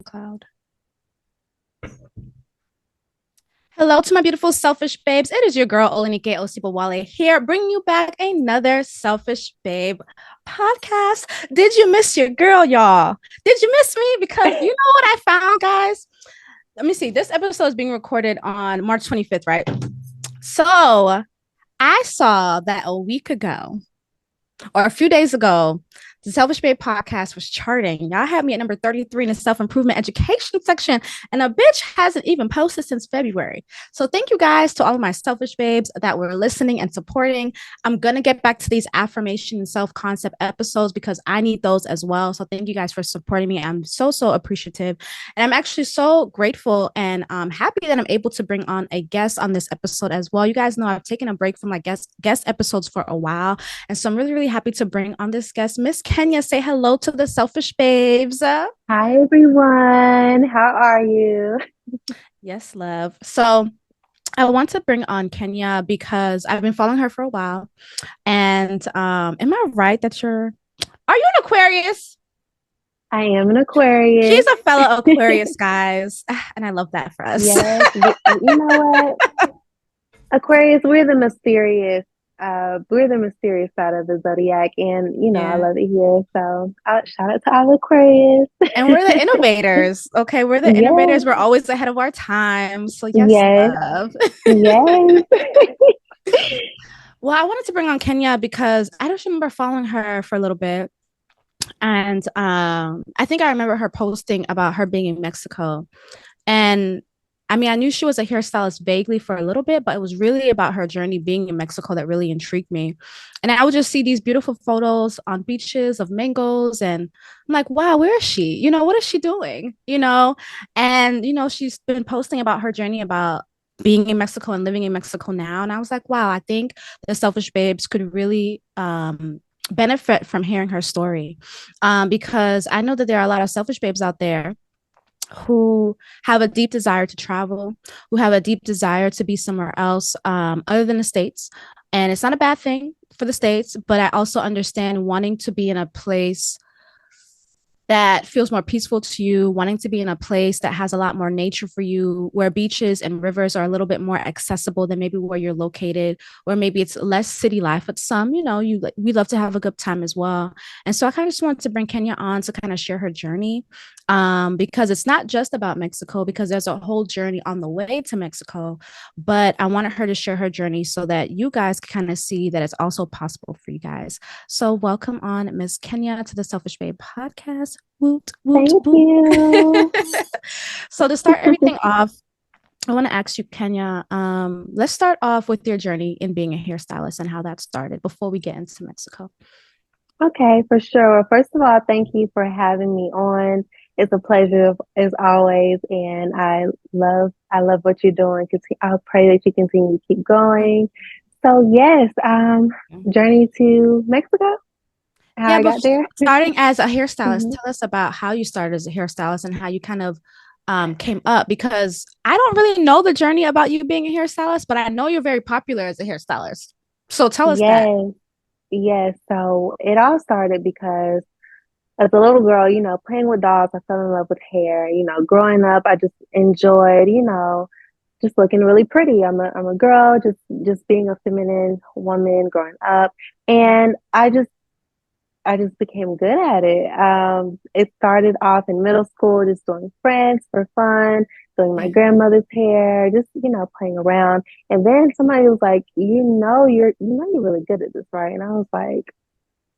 Cloud. Hello to my beautiful selfish babes. It is your girl Olenike Osipowale here, bringing you back another Selfish Babe podcast. Did you miss your girl, y'all? Did you miss me? Because you know what I found, guys? Let me see. This episode is being recorded on March 25th, right? So I saw that a week ago or a few days ago, the Selfish Babe podcast was charting. Y'all had me at number 33 in the self-improvement education section, and a bitch hasn't even posted since February. So thank you guys to all of my selfish babes that were listening and supporting. I'm going to get back to these affirmation and self-concept episodes because I need those as well. So thank you guys for supporting me. I'm so appreciative. And I'm actually so grateful and happy that I'm able to bring on a guest on this episode as well. You guys know I've taken a break from my guest episodes for a while. And so I'm really happy to bring on this guest, Miss Kenya. Say hello to the selfish babes. Hi everyone. How are you? Yes, love. So I want to bring on Kenya because I've been following her for a while. And am I right that are you an Aquarius? I am an Aquarius. She's a fellow Aquarius, guys. And I love that for us. Yes, you know what? Aquarius, we're the mysterious side of the zodiac, and I Yeah. love it here. So, shout out to all Aquarius. And we're the innovators. Okay. We're the innovators. Yes, We're always ahead of our time. So yes, yes, love. yes. Well, I wanted to bring on Kenya because I just remember following her for a little bit. And I think I remember her posting about her being in Mexico. And I mean, I knew she was a hairstylist vaguely for a little bit, but it was really about her journey being in Mexico that really intrigued me. And I would just see these beautiful photos on beaches of mangoes. And I'm like, wow, where is she? What is she doing? And, she's been posting about her journey about being in Mexico and living in Mexico now. And I was like, wow, I think the Selfish Babes could really benefit from hearing her story, because I know that there are a lot of selfish babes out there who have a deep desire to travel, who have a deep desire to be somewhere else other than the States. And it's not a bad thing for the States, but I also understand wanting to be in a place that feels more peaceful to you, wanting to be in a place that has a lot more nature for you, where beaches and rivers are a little bit more accessible than maybe where you're located, or maybe it's less city life, but some, we love to have a good time as well. And so I kind of just wanted to bring Kenya on to kind of share her journey, because it's not just about Mexico, because there's a whole journey on the way to Mexico, but I wanted her to share her journey so that you guys can kind of see that it's also possible for you guys. So welcome on Miss Kenya to the Selfish Babe podcast. Woot, woot, Thank woot. you. So to start everything off, I want to ask you, Kenya, let's start off with your journey in being a hairstylist and how that started before we get into Mexico. Okay, for sure. Well, first of all, thank you for having me on. It's a pleasure as always, and I love what you're doing. I pray that you continue to keep going. So yes, journey to Mexico, how Yeah, I but got there. starting as a hairstylist, Mhm. tell us about how you started as a hairstylist and how you kind of came up, because I don't really know the journey about you being a hairstylist, but I know you're very popular as a hairstylist. So tell us that. Yes, yes. So it all started because as a little girl, playing with dolls, I fell in love with hair. Growing up, I just enjoyed, just looking really pretty. I'm a girl, just being a feminine woman growing up, and I just became good at it. It started off in middle school, just doing friends for fun, doing my Yeah. grandmother's hair, just playing around. And then somebody was like, you're really good at this, right? And I was like,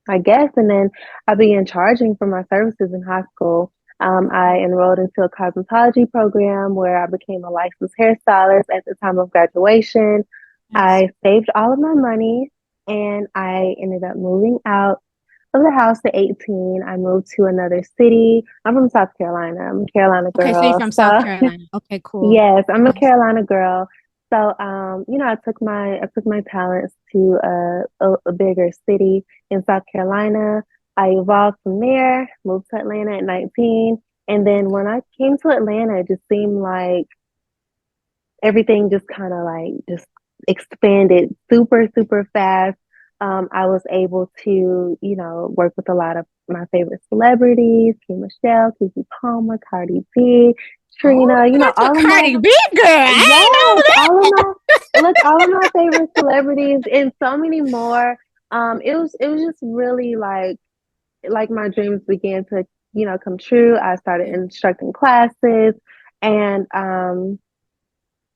I guess. And then I began charging for my services in high school. I enrolled into a cosmetology program where I became a licensed hairstylist at the time of graduation. Nice. I saved all of my money and I ended up moving out of the house at 18. I moved to another city. I'm from South Carolina. I'm a Carolina Okay, so you're girl. from South So Carolina. Okay, cool. yes, I'm a Nice. Carolina girl. So, I took my talents to a bigger city in South Carolina. I evolved from there, moved to Atlanta at 19. And then when I came to Atlanta, it just seemed like everything just kind of like just expanded super, super fast. I was able to, work with a lot of my favorite celebrities, Kim Michelle, Kiki Palmer, Cardi B, Oh, Trina, you went to all of my, Cardi B, girl. I yes, all of ain't know my, look, all of my favorite celebrities and so many more. It was just really like my dreams began to, come true. I started that. instructing classes and,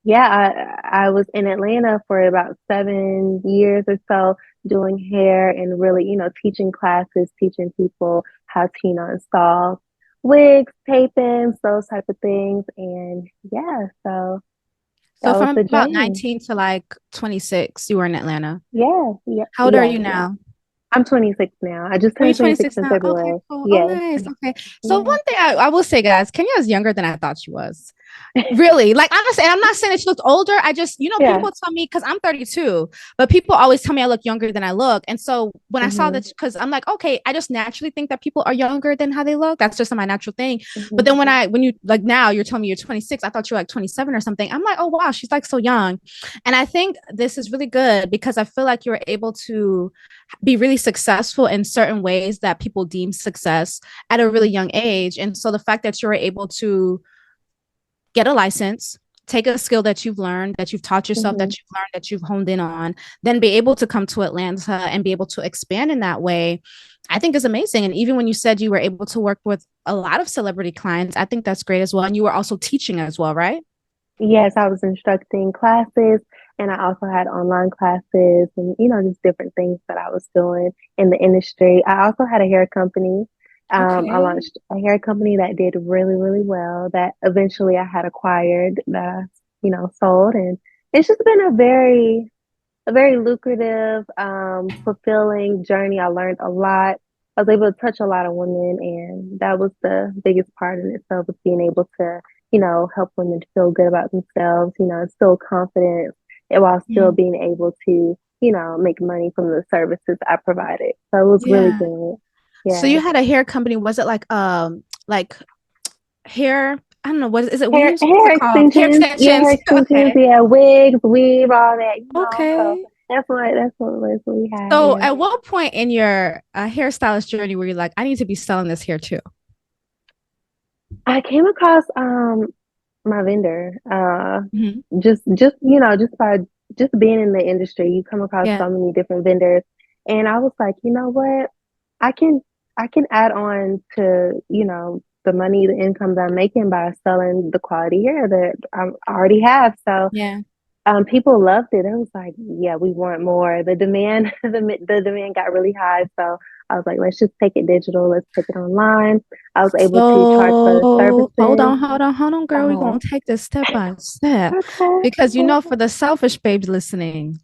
yeah, I was in Atlanta for about 7 years or so doing hair and really, teaching classes, teaching people how to, install wigs, tape-ins, those type of things. And yeah, so So that was from the about journey. 19 to like 26, you were in Atlanta. Yeah, yeah, How old are yes, you yes. now? I'm 26 now. I just Oh, you're turned 26 26 in now. Okay, February. cool. Oh, Yes, nice. Okay. So yeah. one thing I will say, guys, Kenya is younger than I thought she was. Really, like honestly, I'm not saying that she looked older. I just, Yeah. people tell me because I'm 32, but people always tell me I look younger than I look. And so when I saw Hmm. that, because I'm like, okay, I just naturally think that people are younger than how they look. That's just my natural thing. But Hmm. then when you like now you're telling me you're 26, I thought you were like 27 or something. I'm like, oh wow, she's like so young. And I think this is really good because I feel like you're able to be really successful in certain ways that people deem success at a really young age. And so the fact that you're able to get a license, take a skill that you've learned, that you've taught yourself, that Hmm. you've learned, that you've honed in on, then be able to come to Atlanta and be able to expand in that way, I think is amazing. And even when you said you were able to work with a lot of celebrity clients, I think that's great as well. And you were also teaching as well, right? Yes, I was instructing classes and I also had online classes and, just different things that I was doing in the industry. I also had a hair company. I Okay. launched a hair company that did really, really well that eventually I had acquired that I, sold. And it's just been a very lucrative, fulfilling journey. I learned a lot. I was able to touch a lot of women, and that was the biggest part in itself was being able to, help women feel good about themselves, instill confidence, and while still Mm. being able to, make money from the services I provided. So it was really Yeah. good. So Yeah. you had a hair company. Was it like hair? I don't know. What is it? Hair Weaves? What's hair it called? Hair extensions, yeah, hair extensions. extensions, Okay. yeah, wigs, weave, all that, So Okay. that's what it was we had, So yeah. at what point in your hairstylist journey were you like, I need to be selling this hair too? I came across my vendor. Mhm. Just just by just being in the industry, you come across Yeah. so many different vendors, and I was like, you know what, I can I can add on to the money, the income that I'm making by selling the quality hair that I already have. So Yeah. people loved it. It was like, yeah, we want more. The demand, the demand got really high. So I was like, let's just take it digital. Let's take it online. I was able to charge for the So services. hold on, girl. We're Uh, gonna take this step by step okay. because for the selfish babes listening,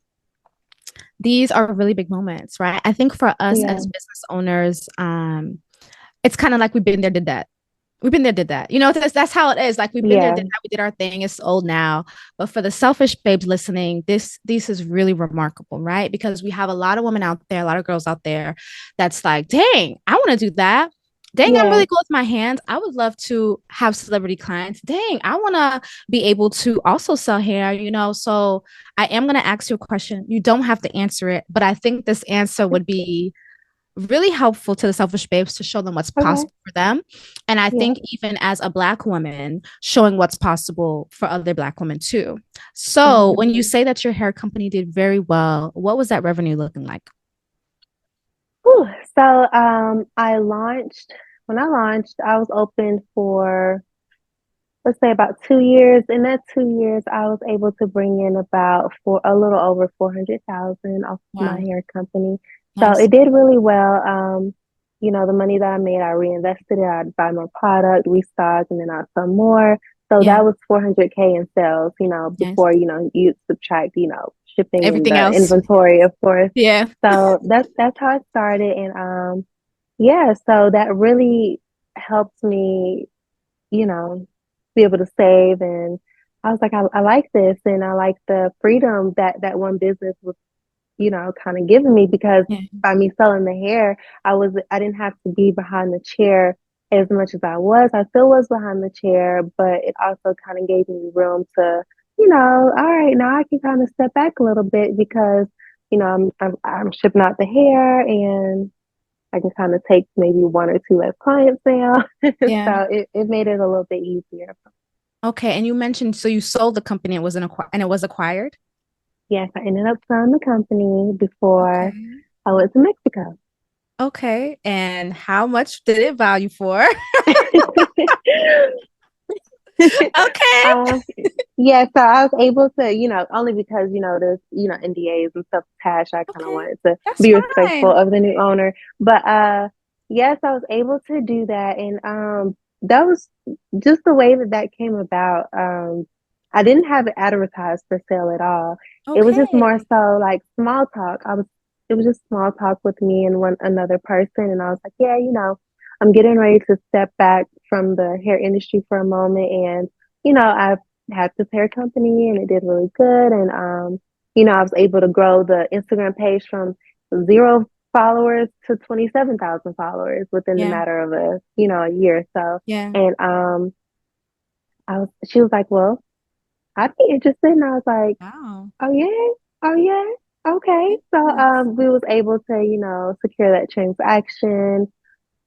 these are really big moments, right? I think for us Yeah. as business owners, it's kind of like we've been there, did that. We've been there, did that. That's how it is. Like we've been there, Yeah. did that. We did our thing. It's old now. But for the selfish babes listening, this is really remarkable, right? Because we have a lot of women out there, a lot of girls out there that's like, dang, I want to do that. Dang, I'm Yeah. really good with my hands. I would love to have celebrity clients. Dang, I want to be able to also sell hair. So I am going to ask you a question. You don't have to answer it, but I think this answer would be really helpful to the selfish babes to show them what's Okay. possible for them. And I Yeah. think even as a Black woman, showing what's possible for other Black women too. So Hmm. when you say that your hair company did very well, what was that revenue looking like? Whew. So when I launched, I was open for let's say about 2 years. In that 2 years, I was able to bring in about for a little over 400,000 off my Wow. hair company. So Nice. it did really well. The money that I made, I reinvested it. I'd buy more product, restock, and then I'd sell more. So Yeah. that was 400K in sales, Nice. before, you subtract, shipping and Everything the else. inventory, of course. Yeah. So that's how I started. And yeah, so that really helped me, you know, be able to save. And I was like, I like this, and I like the freedom that one business was, kind of giving me because Yeah. by me selling the hair, I didn't have to be behind the chair as much as I was. I still was behind the chair, but it also kind of gave me room to, all right, now I can kind of step back a little bit because I'm shipping out the hair, and I can kind of take maybe one or two less clients now. Yeah. So it made it a little bit easier. Okay. And you mentioned so you sold the company, it was and it was acquired. Yes, I ended up selling the company before Okay. I went to Mexico. Okay. And how much did it value for? Okay. um, yeah, so I was able to, only because, there's, NDAs and stuff attached. I kind of Okay. wanted to That's be respectful fine. of the new owner. But yes, I was able to do that. And that was just the way that that came about. I didn't have it advertised for sale at all. It was just more Okay. so like small talk. It was just small talk with me and one another person. And I was like, yeah, I'm getting ready to step back from the hair industry for a moment. And, I've had this hair company and it did really good. And, I was able to grow the Instagram page from 0 followers to 27,000 followers within the Yeah. matter of a year or so. Yeah. And, she was like, well, I'd be interested. And I was like, Wow. oh yeah, oh yeah. Okay. So, Yes. we was able to, secure that transaction.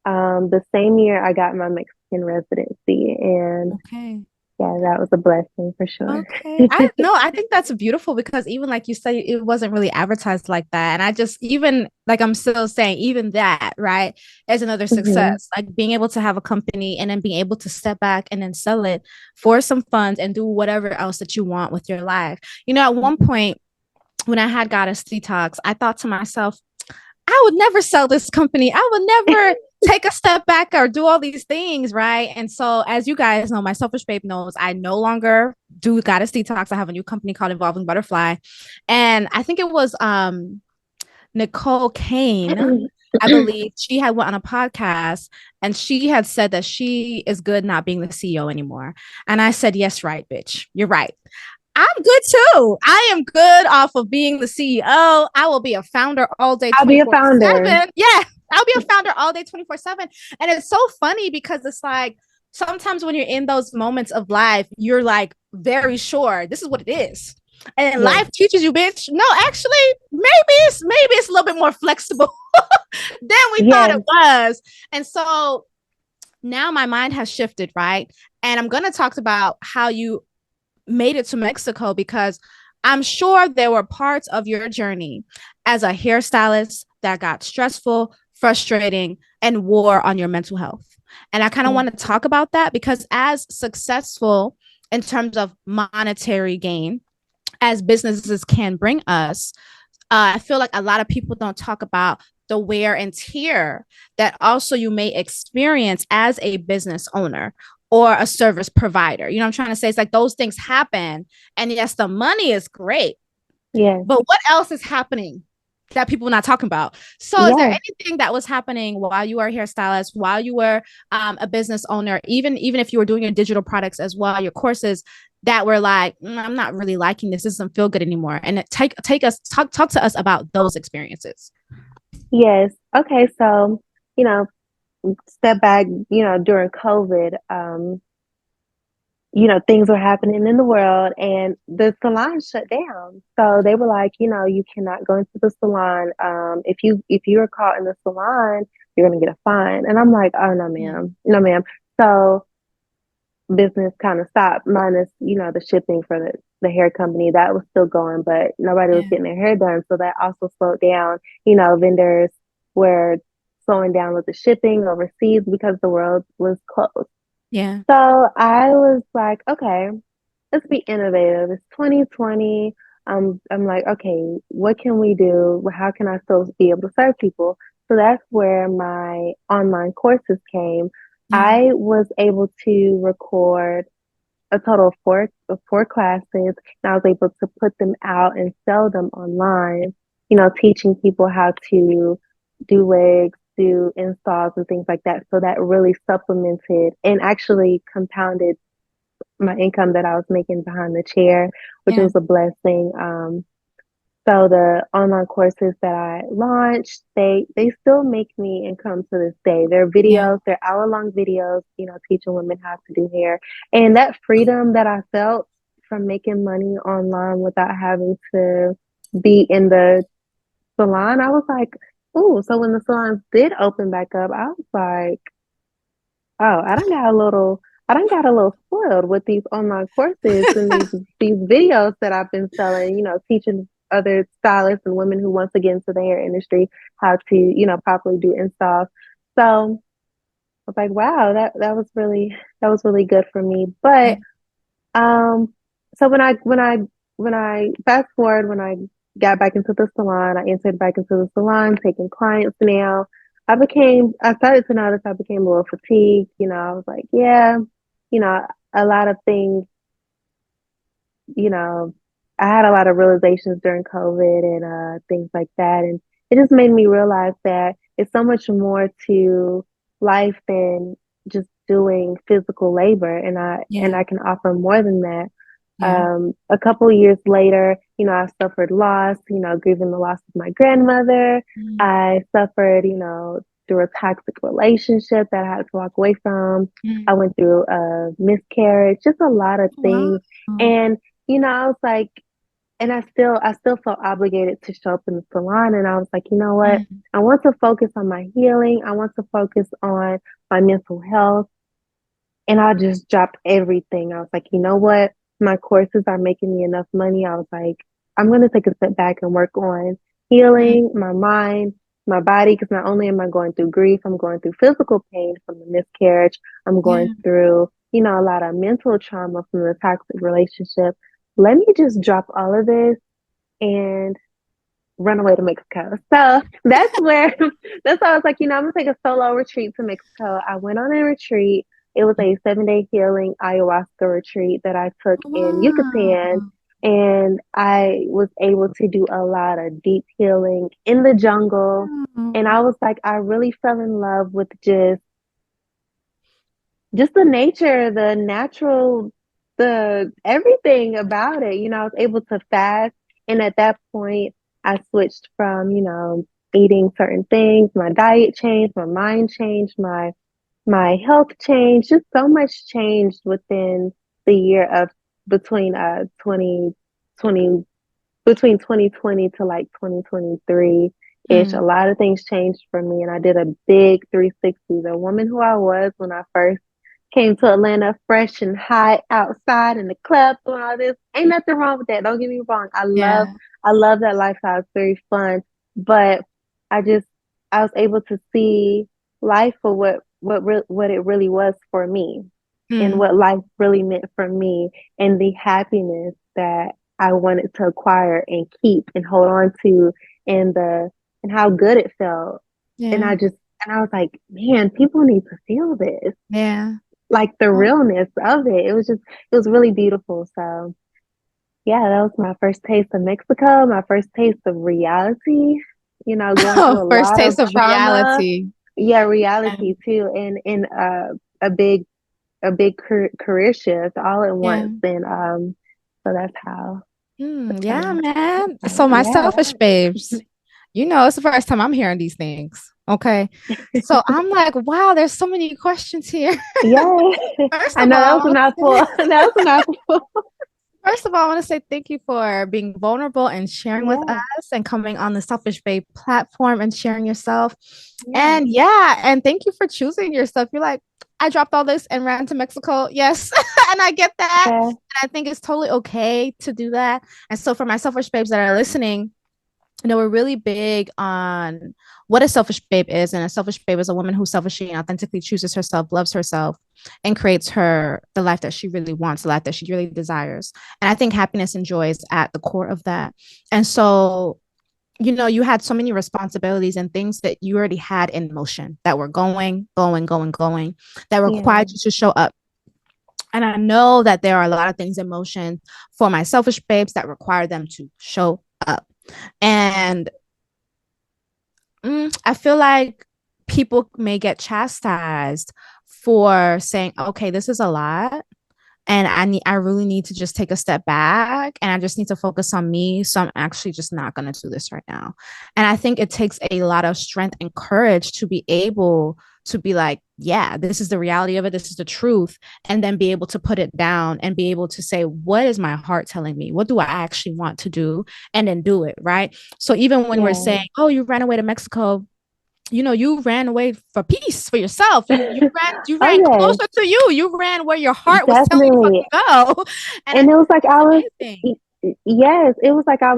The same year I got my Mexican residency, and Okay. yeah, that was a blessing for sure. Okay. I think that's beautiful because even like you say, it wasn't really advertised like that. And I just even like I'm still saying, even that, right, is another Hmm. success. Like being able to have a company and then being able to step back and then sell it for some funds and do whatever else that you want with your life. At one point when I had Goddess Detox, I thought to myself, I would never sell this company. I would never take a step back or do all these things, right? And so, as you guys know, my Selfish Babe knows I no longer do Goddess Detox. I have a new company called Evolving Butterfly, and I think it was Nicole Kane. I believe she had went on a podcast and she had said that she is good not being the CEO anymore. And I said, yes, right, bitch. You're right. I'm good too. I am good off of being the CEO. I will be a founder all day I'll be a founder. 24/7. Yeah, I'll be a founder all day 24/7. And it's so funny because it's like sometimes when you're in those moments of life, you're like very sure this is what it is. And Yes, life teaches you, bitch. No, actually, maybe it's a little bit more flexible than we thought it yes, was. And so now my mind has shifted, right? And I'm going to talk about how you made it to Mexico because I'm sure there were parts of your journey as a hairstylist that got stressful, frustrating, and wore on your mental health. And I kind of yes, want to talk about that because, as successful in terms of monetary gain as businesses can bring us, I feel like a lot of people don't talk about the wear and tear that also you may experience as a business owner or a service provider. You know what I'm trying to say? It's like those things happen. And yes, the money is great, yes, but what else is happening that people are not talking about? So is there yes. anything that was happening while you were a hairstylist, while you were a business owner, even if you were doing your digital products as well, your courses that were like, I'm not really liking this. This doesn't feel good anymore. And take us talk to us about those experiences. Yes. Okay, so, you know, step back, during COVID, things were happening in the world and the salon shut down. So they were like, you cannot go into the salon. If you are caught in the salon, you're gonna get a fine. And I'm like, oh no, Yeah. ma'am. No, ma'am. So business kind of stopped, minus, the shipping for the hair company. That was still going, but nobody was Yeah. getting their hair done. So that also slowed down. Vendors were slowing down with the shipping overseas because the world was closed. Yeah. So I was like, okay, let's be innovative. It's 2020. I'm like, okay, what can we do? How can I still be able to serve people? So that's where my online courses came. Yeah. I was able to record a total of four classes, and I was able to put them out and sell them online, teaching people how to do wigs, do installs and things like that. So that really supplemented and actually compounded my income that I was making behind the chair, which Yeah. was a blessing. So the online courses that I launched, they still make me income to this day. Yeah. They're hour-long videos, teaching women how to do hair. And that freedom that I felt from making money online without having to be in the salon, I was like, ooh, so when the salons did open back up, I was like, oh, I done got a little spoiled with these online courses and these videos that I've been selling, teaching other stylists and women who want to get into the hair industry how to, properly do installs. So I was like, wow, that was really good for me. Yeah. But so when I fast forward, when I got back into the salon, I entered back into the salon, taking clients now. I started to notice I became a little fatigued. I was like, yeah, a lot of things, you know, I had a lot of realizations during COVID and things like that. And it just made me realize that it's so much more to life than just doing physical labor. And Yeah. I can offer more than that. Yeah. A couple of years later, I suffered loss, grieving the loss of my grandmother. Mm. I suffered, through a toxic relationship that I had to walk away from. I Mm. went through a miscarriage, just a lot of Wow. things. And I was like, and I still felt obligated to show up in the salon. And I was like, you know what? Mm. I want to focus on my healing. I want to focus on my mental health. And I just dropped everything. I was like, you know what? My courses are making me enough money. I was like, I'm going to take a step back and work on Mm. healing my mind, my body, because not only am I going through grief, I'm going through physical pain from the miscarriage. I'm going Yeah. through, a lot of mental trauma from the toxic relationship. Let me just drop all of this and run away to Mexico. So that's where that's why I was like, I'm gonna take a solo retreat to Mexico. I went on a retreat. It was a 7-day healing ayahuasca retreat that I took in Yucatan. Wow. And I was able to do a lot of deep healing in the jungle. And Wow. I was like, I really fell in love with just the nature, the natural, the everything about it. I was able to fast. And at that point, I switched from, eating certain things. My diet changed, my mind changed, my health changed. Just so much changed within the year of between 2020 between 2020 to like 2023 ish. A Mm. lot of things changed for me, and I did a big 360. The woman who I was when I first came to Atlanta, fresh and hot outside in the club doing all this. Ain't nothing wrong with that. Don't get me wrong. Yeah. I love that lifestyle. It's very fun, but I just I was able to see life for what it really was for me, and Mm. what life really meant for me, and the happiness that I wanted to acquire and keep and hold on to, and how good it felt. And Yeah. I was like, man, people need to feel this, Yeah. like the Oh. realness of it. It was really beautiful. So yeah, that was my first taste of Mexico, my first taste of reality, going through a First lot of taste of trauma. reality. Yeah, Yeah. reality too. And a big, career shift all at Yeah. once. And, so that's how Mm, kind yeah, of man. So started. my Yeah. selfish babes, it's the first time I'm hearing these things. Okay. So I'm like, wow, there's so many questions here. Yeah. First I of know that was all, a mouthful. That was a mouthful. first of all, I want to say thank you for being vulnerable and sharing with Yeah. us and coming on the Selfish Babe platform and sharing yourself. Yeah. And yeah, and thank you for choosing yourself. You're like, I dropped all this and ran to Mexico. Yes. And I get that. Yeah. And I think it's totally okay to do that. And so for my selfish babes that are listening, we're really big on what a selfish babe is. And a selfish babe is a woman who selfishly and authentically chooses herself, loves herself, and creates the life that she really wants, the life that she really desires. And I think happiness and joy is at the core of that. And so, you had so many responsibilities and things that you already had in motion that were going, that Yeah. required you to show up. And I know that there are a lot of things in motion for my selfish babes that require them to show up. And I feel like people may get chastised for saying, okay, this is a lot. And I really need to just take a step back and I just need to focus on me. So I'm actually just not going to do this right now. And I think it takes a lot of strength and courage to be able to be like, yeah, this is the reality of it. This is the truth. And then be able to put it down and be able to say, what is my heart telling me? What do I actually want to do? And then do it. Right. So even when we're Yeah. saying, oh, you ran away to Mexico, you ran away for peace for yourself. You ran Oh closer to you. You ran where your yes, heart was telling you to definitely. fucking go. And I And think it was like I was, that's amazing. yes, it was like I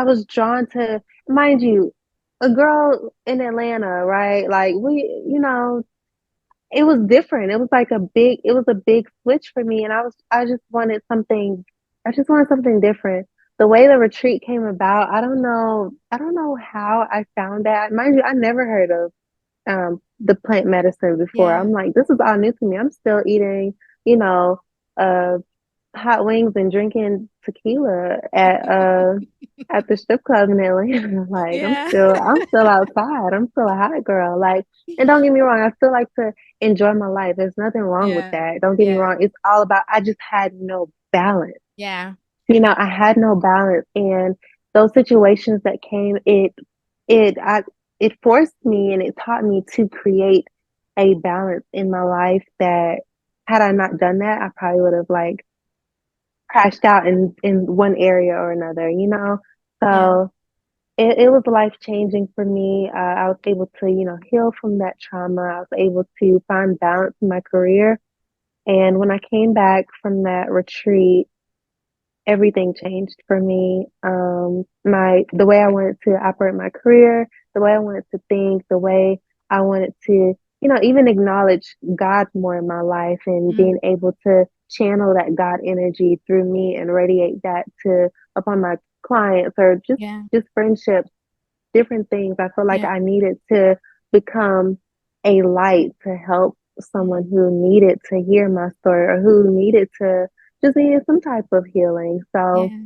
was drawn to, mind you, a girl in Atlanta, right? Like it was different. It was a big switch for me, and I just wanted something different. The way the retreat came about, I don't know how I found that. Mind you, I never heard of the plant medicine before. Yeah. I'm like, this is all new to me. I'm still eating, you know, uh hot wings and drinking tequila at the strip club in Atlanta. Like Yeah. I'm still outside. I'm still a hot girl. Like, and don't get me wrong, I still like to enjoy my life. There's nothing wrong with Yeah. that. Don't get me Yeah. wrong. It's all about I just had no balance. Yeah. I had no balance, and those situations that came, it I it forced me and it taught me to create a balance in my life that had I not done that, I probably would have like crashed out in one area or another. Yeah. So it was life changing for me. I was able to, heal from that trauma. I was able to find balance in my career. And when I came back from that retreat, everything changed for me. The way I wanted to operate my career, the way I wanted to think, the way I wanted to, even acknowledge God more in my life and Mm. being able to channel that God energy through me and radiate that to upon my clients or Yeah. just friendships, different things. I feel like Yeah. I needed to become a light to help someone who needed to hear my story or who needed to just needed some type of healing. So Yeah.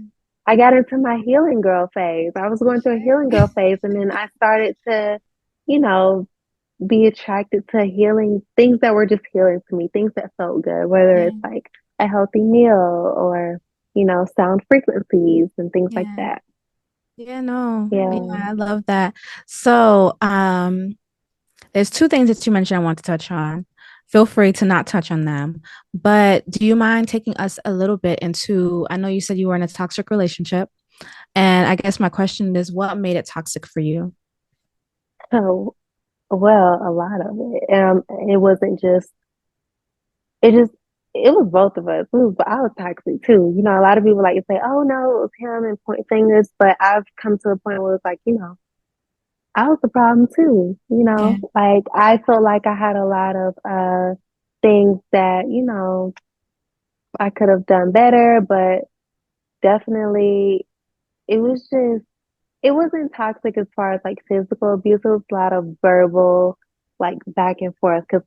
I got into my healing girl phase. I was going through a healing Okay. girl phase, and then I started to, you know, be attracted to healing things that were just healing to me, things that felt good, whether Yeah. it's like a healthy meal or, sound frequencies and things like Yeah. that. Yeah, no. Yeah, Yeah. I love that. So, there's two things that you mentioned I want to touch on. Feel free to not touch on them. But do you mind taking us a little bit into, I know you said you were in a toxic relationship, and I guess my question is what made it toxic for you? So, well, a lot of it. It wasn't just, it just, it was both of us. I was toxic too. A lot of people like to say, oh no, it was him and point fingers, but I've come to a point where it's like, I was the problem too. Yeah. Like I felt like I had a lot of things that, I could have done better, but definitely it was just it wasn't toxic as far as like physical abuse. It was a lot of verbal, like back and forth. Because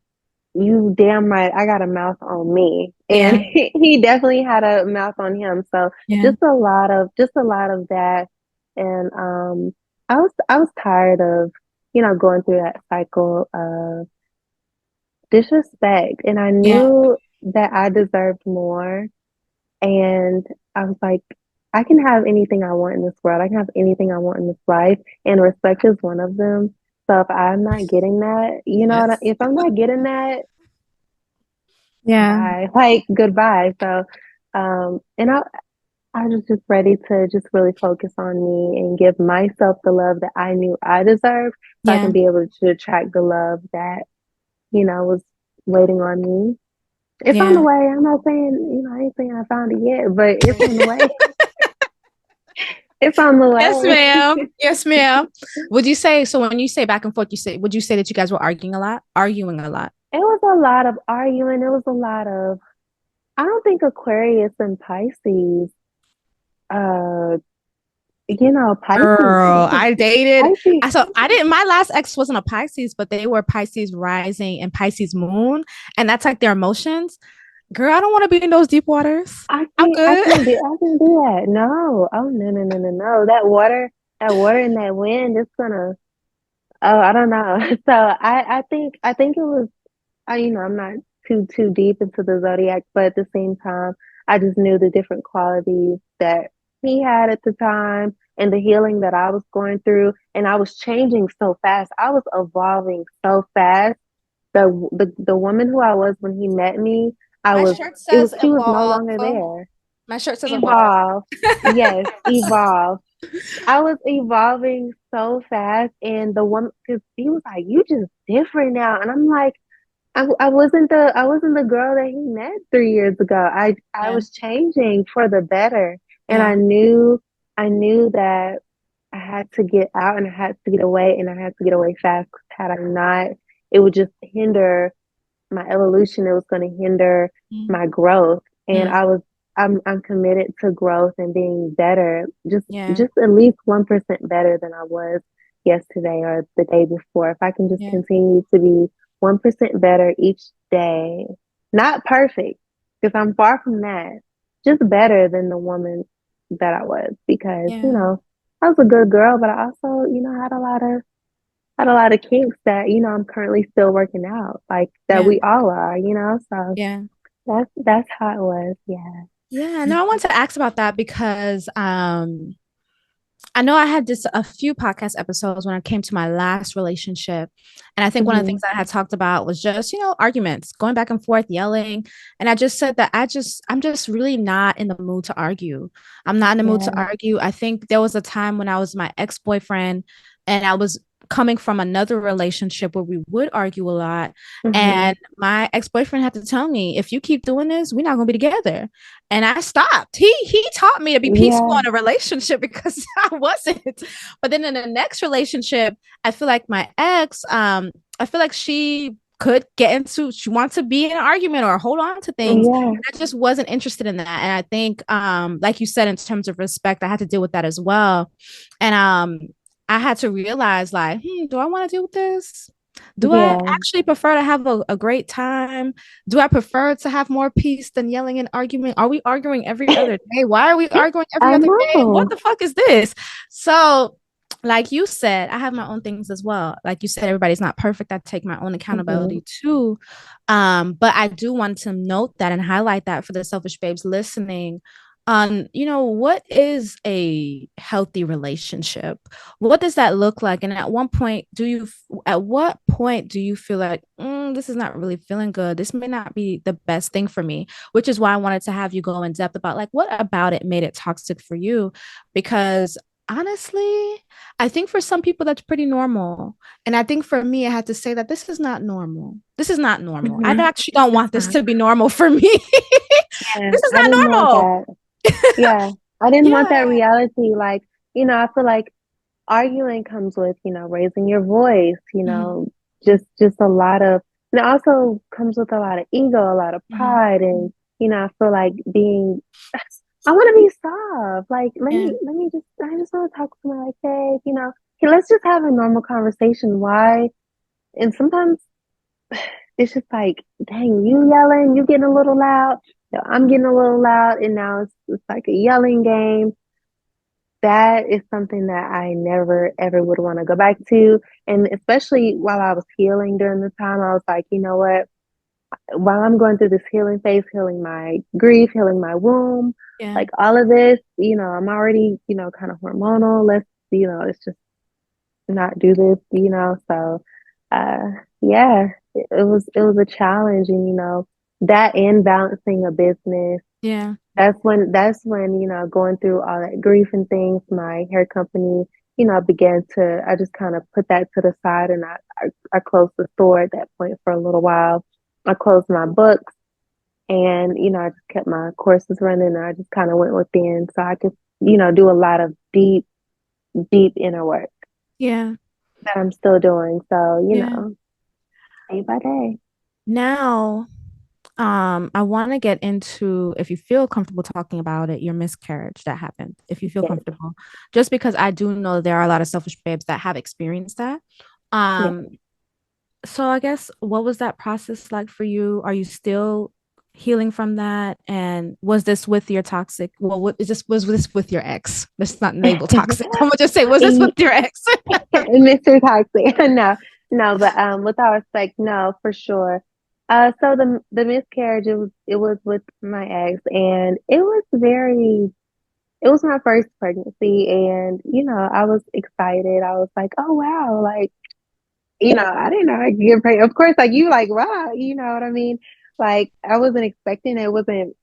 you damn right, I got a mouth on me, and Yeah. he definitely had a mouth on him. So Yeah. just a lot of that, and I was tired of going through that cycle of disrespect, and I Yeah. knew that I deserved more, and I was like, I can have anything I want in this world. I can have anything I want in this life, and respect is one of them. So if I'm not getting that, Yes. if I'm not getting that, Yeah. bye, like goodbye. So, and I was just ready to just really focus on me and give myself the love that I knew I deserved, so I can Yeah. be able to attract the love that was waiting on me. It's on the Yeah. way. I'm not saying, I ain't saying I found it yet, but it's on the way. It's on the Yes, way. ma'am. Yes, ma'am. Would you say so when you say back and forth, would you say that you guys were arguing a lot? Arguing a lot. It was a lot of arguing. It was a lot of, I don't think Aquarius and Pisces, uh, Pisces, Girl, I dated. Pisces. I didn't. My last ex wasn't a Pisces, but they were Pisces rising and Pisces moon, and that's like their emotions. Girl, I don't want to be in those deep waters. I'm good. I can't do that. No. Oh, no, no, no, no, no. That water and that wind, it's gonna, oh, I don't know. So I think it was, I'm not too deep into the zodiac, but at the same time, I just knew the different qualities that he had at the time and the healing that I was going through, and I was changing so fast. I was evolving so fast the woman who I was when he met me, I My was shirt it was says she was no evolve. longer there. My shirt says evolve. Evolve. Yes, evolve. I was evolving so fast, and the woman, because he was like, "You just different now," and I'm like, I wasn't the girl that he met 3 years ago. I Yeah, was changing for the better, and yeah, I knew that I had to get out and I had to get away, and I had to get away fast. 'Cause had I not, it would just hinder my evolution. It was going to hinder mm, my growth. And mm, I'm committed to growth and being better, yeah, just at least 1% better than I was yesterday or the day before. If I can just yeah, continue to be 1% better each day, not perfect, because I'm far from that, just better than the woman that I was, because, yeah, I was a good girl, but I also, had a lot of kinks that, I'm currently still working out, like that yeah, we all are, so yeah. that's how it was. Yeah. Yeah, no, I want to ask about that because I know I had this a few podcast episodes when I came to my last relationship. And I think one of the Hmm. things I had talked about was just, arguments, going back and forth, yelling. And I just said that I'm just really not in the mood to argue. I'm not in the mood to Yeah. argue. I think there was a time when I was my ex-boyfriend and I was coming from another relationship where we would argue a lot. Hmm. And my ex-boyfriend had to tell me, if you keep doing this, we're not gonna be together. And I stopped. He taught me to be peaceful Yeah. in a relationship because I wasn't. But then in the next relationship, I feel like my ex, I feel like she wants to be in an argument or hold on to things. Yeah. I just wasn't interested in that. And I think, like you said, in terms of respect, I had to deal with that as well. And I had to realize, like, do I want to deal with this? Do I Yeah. actually prefer to have a great time? Do I prefer to have more peace than yelling and arguing? Are we arguing every other day? Why are we arguing every I other day? What know. the fuck is this? So, like you said, I have my own things as well. Like you said, everybody's not perfect. I take my own Hmm. accountability too. But I do want to note that and highlight that for the selfish babes listening. What is a healthy relationship? What does that look like? And at what point do you feel like this is not really feeling good? This may not be the best thing for me, which is why I wanted to have you go in depth about like what about it made it toxic for you? Because honestly, I think for some people that's pretty normal. And I think for me, I had to say that this is not normal. This is not normal. I Hmm. actually don't It's want this not. to be normal for me. Yeah. This is I didn't not want normal. that. Yeah. I didn't want that Yeah. reality. Like, I feel like arguing comes with, raising your voice, Mhm, just a lot of, and it also comes with a lot of ego, a lot of mhm. pride. And, I feel like I want to be soft. Like, Yeah. I just want to talk to someone like, hey, hey, let's just have a normal conversation. Why? And sometimes it's just like, dang, you yelling, you getting a little loud. No, I'm getting a little loud. And now it's like a yelling game. That is something that I never ever would want to go back to. And especially while I was healing during the time, I was like, you know what? While I'm going through this healing phase, healing my grief, healing my womb, Yeah. like all of this, I'm already, kind of hormonal. Let's just not do this, So, yeah, it was a challenge, and that and balancing a business, Yeah. that's when, going through all that grief and things, my hair company, I just kind of put that to the side, and I closed the store at that point for a little while. I closed my books, and, I just kept my courses running, and I just kind of went within so I could, do a lot of deep, deep inner work Yeah. that I'm still doing. So, Yeah. day by day. Now, I want to get into if you feel comfortable talking about it, your miscarriage that happened. If you feel Yes, comfortable, just because I do know there are a lot of selfish babes that have experienced that. yes. Um, so I guess what was that process like for you? Are you still healing from that? And was this with your toxic? Well, what is this? Was this with your ex? Let's not label toxic. I'm gonna just say, was this with E- your ex? Mr. Toxic. No, no, but with all respect, no, for sure. So the miscarriage, it was with my ex, and it was my first pregnancy, and I was excited. I was like, oh wow, like I didn't know I could get pregnant. Of course, like you, like wow, you know what I mean. Like I wasn't expecting it. It wasn't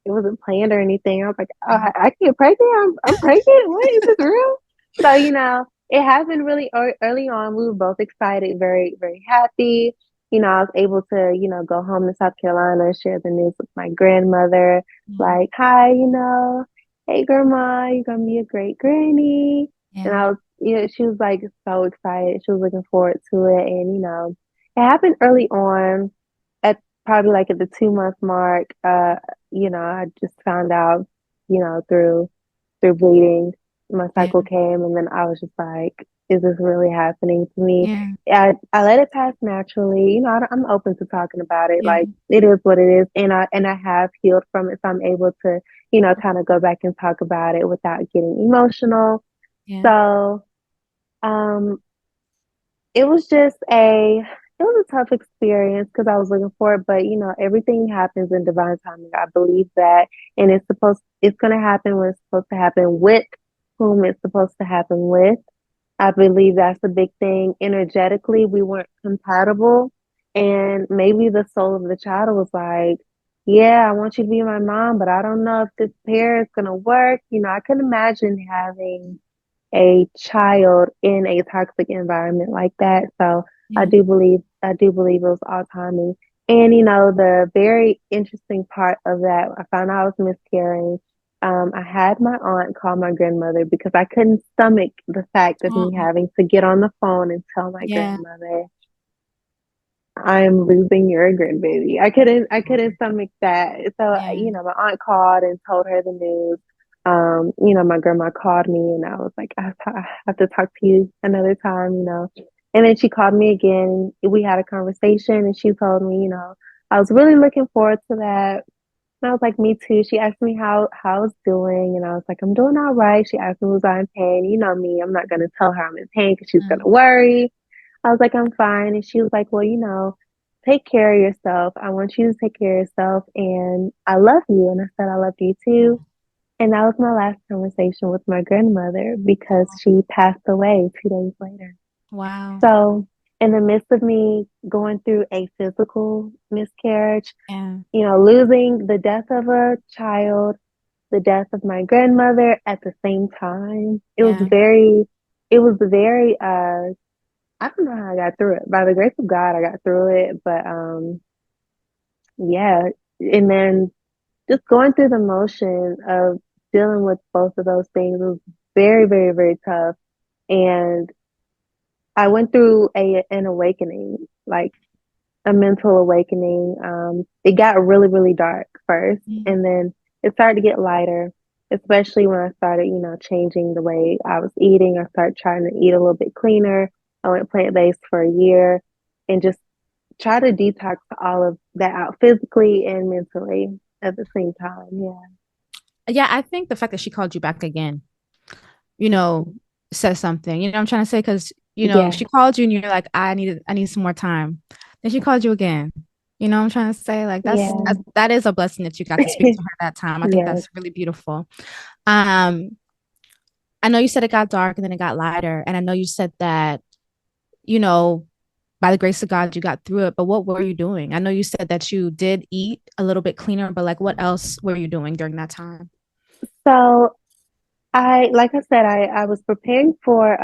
planned or anything. I was like, oh, Yeah. I get pregnant. I'm pregnant. What is this real? So it happened really early on. We were both excited, very very happy. I was able to go home to South Carolina, share the news with my grandmother. Yeah. Like, hi, hey grandma, you're gonna be a great granny. And Yeah. I was she was like so excited. She was looking forward to it. And, it happened early on at probably like at the 2 month mark. I just found out, through bleeding, my Yeah. cycle came and then I was just like, is this really happening to me? Yeah. I let it pass naturally. I'm open to talking about it. Yeah. Like it is what it is. And I have healed from it. So I'm able to, kind of go back and talk about it without getting emotional. Yeah. So um, it was just it was a tough experience because I was looking for it, but everything happens in divine timing. I believe that, and it's gonna happen when it's supposed to happen with whom it's supposed to happen with. I believe that's a big thing. Energetically, we weren't compatible, and maybe the soul of the child was like, "Yeah, I want you to be my mom, but I don't know if this pair is gonna work." I can imagine having a child in a toxic environment like that. So Yeah. I do believe it was all timing. And the very interesting part of that, I found out I was miscarrying. I had my aunt call my grandmother because I couldn't stomach the fact of me Oh, having to get on the phone and tell my yeah. grandmother, I'm losing your grandbaby. I couldn't stomach that. So, Yeah. my aunt called and told her the news. My grandma called me and I was like, I have to talk to you another time. And then she called me again. We had a conversation and she told me, I was really looking forward to that. And I was like, me too. She asked me how I was doing, and I was like, I'm doing all right. She asked me, was I in pain? You know me, I'm not gonna tell her I'm in pain because she's gonna Mm. worry. I was like, I'm fine. And she was like, well, take care of yourself. I want you to take care of yourself. And I love you. And I said, I love you too. And that was my last conversation with my grandmother because she passed away 2 days later. Wow. So, in the midst of me going through a physical miscarriage, Yeah. losing the death of a child, the death of my grandmother at the same time, Yeah. it was very, I don't know how I got through it. By the grace of God, I got through it. But yeah. And then just going through the motion of dealing with both of those things was very, very, very tough. And I went through an awakening, like a mental awakening. It got really, really dark first, Mm. and then it started to get lighter, especially when I started, changing the way I was eating. I started trying to eat a little bit cleaner. I went plant-based for a year and just try to detox all of that out physically and mentally at the same time. Yeah. Yeah, I think the fact that she called you back again, you know, says something. You know what I'm trying to say? Because, Yeah. she called you and you're like, I need some more time. Then she called you again. You know what I'm trying to say? Like Yeah. that is a blessing that you got to speak to her that time. I think Yes. that's really beautiful. Um, I know you said it got dark and then it got lighter. And I know you said that, you know, by the grace of God, you got through it. But what were you doing? I know you said that you did eat a little bit cleaner, but like what else were you doing during that time? So like I said, I was preparing for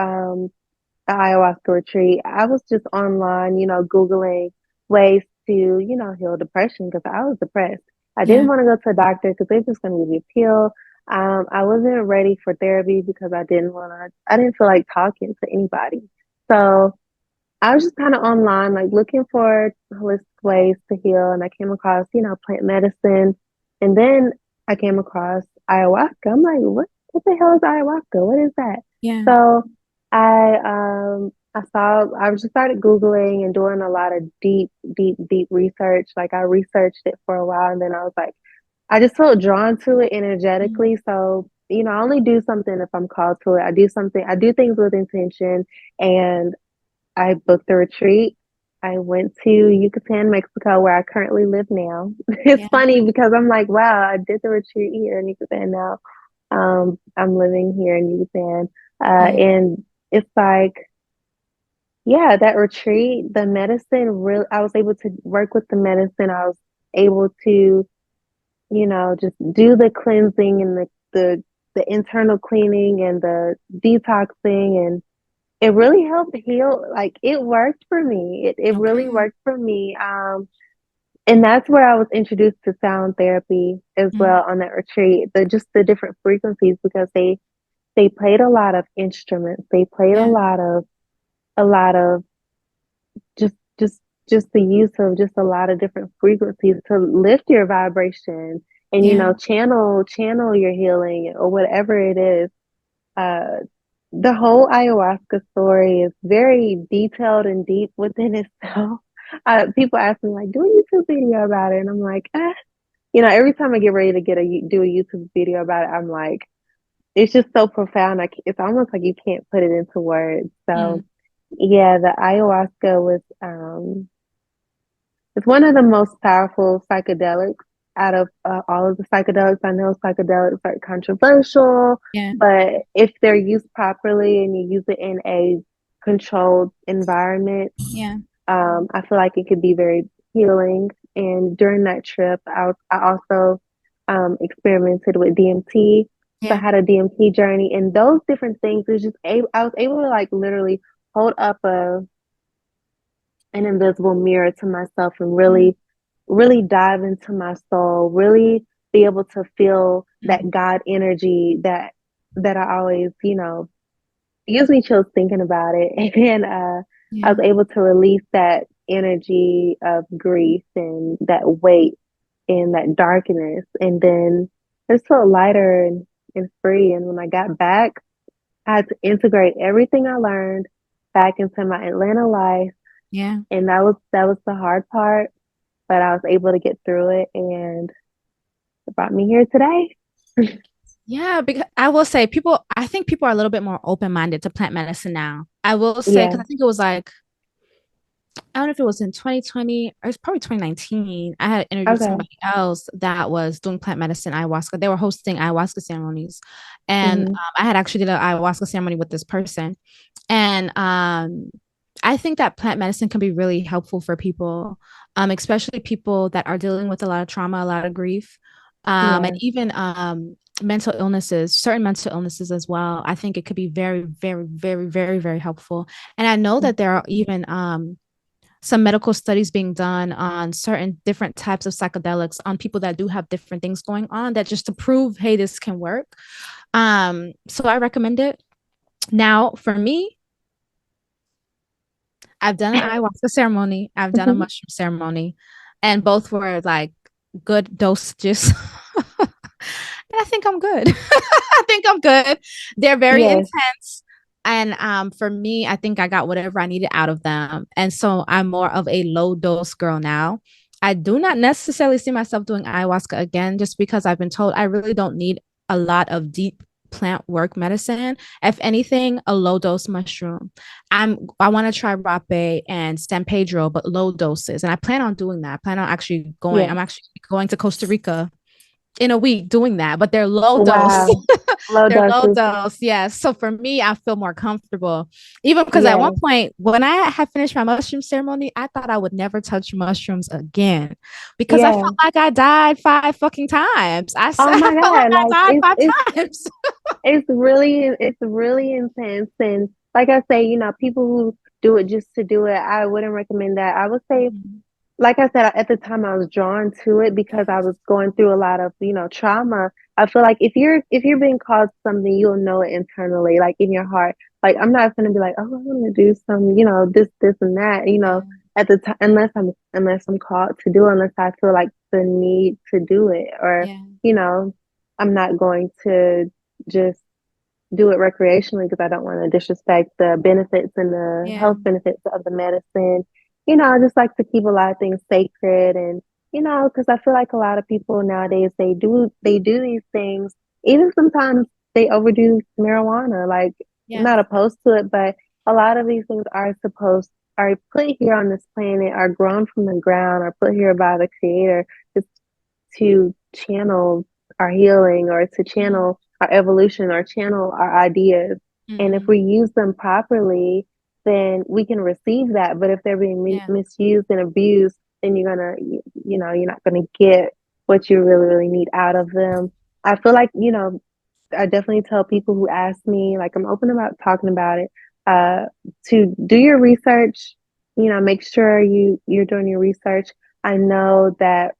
the ayahuasca retreat. I was just online, Googling ways to, heal depression because I was depressed. I didn't Yeah. want to go to a doctor because they're just going to give you a pill. I wasn't ready for therapy because I didn't feel like talking to anybody. So I was just kind of online, like looking for holistic ways to heal. And I came across, plant medicine. And then I came across ayahuasca. I'm like, what the hell is ayahuasca? What is that? Yeah. So I just started Googling and doing a lot of deep, deep, deep research. Like I researched it for a while and then I was like, I just felt drawn to it Mm. energetically. So, I only do something if I'm called to it. I do things with intention, and I booked a retreat. I went to Yucatan, Mexico, where I currently live now. It's Yeah. funny because I'm like, wow, I did the retreat here in Yucatan now. I'm living here in Yucatan. Yeah. And it's like yeah, that retreat, the medicine really, I was able to work with the medicine. I was able to, just do the cleansing and the internal cleaning and the detoxing, and it really helped heal. Like it worked for me. It really Okay. worked for me. And that's where I was introduced to sound therapy as Mm, well on that retreat. The different frequencies, because they played a lot of instruments. They played yeah. a lot of just just the use of just a lot of different frequencies to lift your vibration and Yeah. channel your healing or whatever it is. Uh, the whole ayahuasca story is very detailed and deep within itself. People ask me like, do a YouTube video about it, and I'm like, every time I get ready to do a YouTube video about it, I'm like, it's just so profound. It's almost like you can't put it into words. So Mm, yeah, the ayahuasca was it's one of the most powerful psychedelics out of all of the psychedelics. I know psychedelics are controversial, yeah. but if they're used properly and you use it in a controlled environment, Yeah. I feel like it could be very healing. And during that trip, I also experimented with DMT. So I Yeah. had a DMT journey, and those different things is just I was able to like literally hold up an invisible mirror to myself and Mm, really dive into my soul, really be able to feel mm, that God energy that I always, gives me chills thinking about it. And I yeah. was able to release that energy of grief and that weight and that darkness. And then I just felt lighter and free. And when I got back, I had to integrate everything I learned back into my Atlanta life. Yeah. And that was the hard part, but I was able to get through it, and it brought me here today. Yeah, because I will say I think people are a little bit more open-minded to plant medicine now. I will say, Yeah. because I think it was like, I don't know if it was in 2020 or it's probably 2019. I had interviewed Okay. somebody else that was doing plant medicine ayahuasca. They were hosting ayahuasca ceremonies. And Hmm. I had actually did an ayahuasca ceremony with this person. And I think that plant medicine can be really helpful for people, especially people that are dealing with a lot of trauma, a lot of grief, and Yeah. even mental illnesses, certain mental illnesses as well. I think it could be very, very, very, very, very helpful. And I know that there are even some medical studies being done on certain different types of psychedelics on people that do have different things going on, that just to prove, hey, this can work. So I recommend it. Now, for me, I've done an ayahuasca ceremony, I've done a Hmm. mushroom ceremony, and both were like good dosages. And I think I'm good. I think I'm good. They're very Yes. intense. And for me, I think I got whatever I needed out of them. And so I'm more of a low dose girl now. I do not necessarily see myself doing ayahuasca again, just because I've been told I really don't need a lot of deep plant work medicine. If anything, a low dose mushroom. I want to try rape and San Pedro, but low doses. And I plan on doing that. I plan on actually going. Yes. I'm actually going to Costa Rica in a week doing that, but they're low dose. Wow. Low They're low doses. dose. Yes. So for me, I feel more comfortable. Even because at one Yes. point, when I had finished my mushroom ceremony, I thought I would never touch mushrooms again because I felt Yeah. like I died 5 fucking times. Oh I my felt like God. I Like died it's it's 5 times. it's really intense. And like I say, people who do it just to do it, I wouldn't recommend that. I would say, Mhm. like I said, at the time I was drawn to it because I was going through a lot of, trauma. I feel like if you're being caused something, you'll know it internally, like in your heart. Like I'm not gonna be like, oh, I'm gonna do some, this and that, Yeah. at the time, unless I'm called to do it, unless I feel like the need to do it, or, Yeah. you know, I'm not going to just do it recreationally because I don't want to disrespect the benefits and the Yeah. health benefits of the medicine. I just like to keep a lot of things sacred, and because I feel like a lot of people nowadays they do these things. Even sometimes they overdo marijuana. Like I'm Yeah. not opposed to it, but a lot of these things are put here on this planet, are grown from the ground, are put here by the creator just to channel our healing or to Mhm. channel our evolution or channel our ideas. And if Mhm. we use them properly, then we can receive that. But if they're being Yeah. misused and abused, then you're not gonna get what you really, really need out of them. I feel like, I definitely tell people who ask me, like I'm open about talking about it, uh, to do your research, make sure you're doing your research. I know that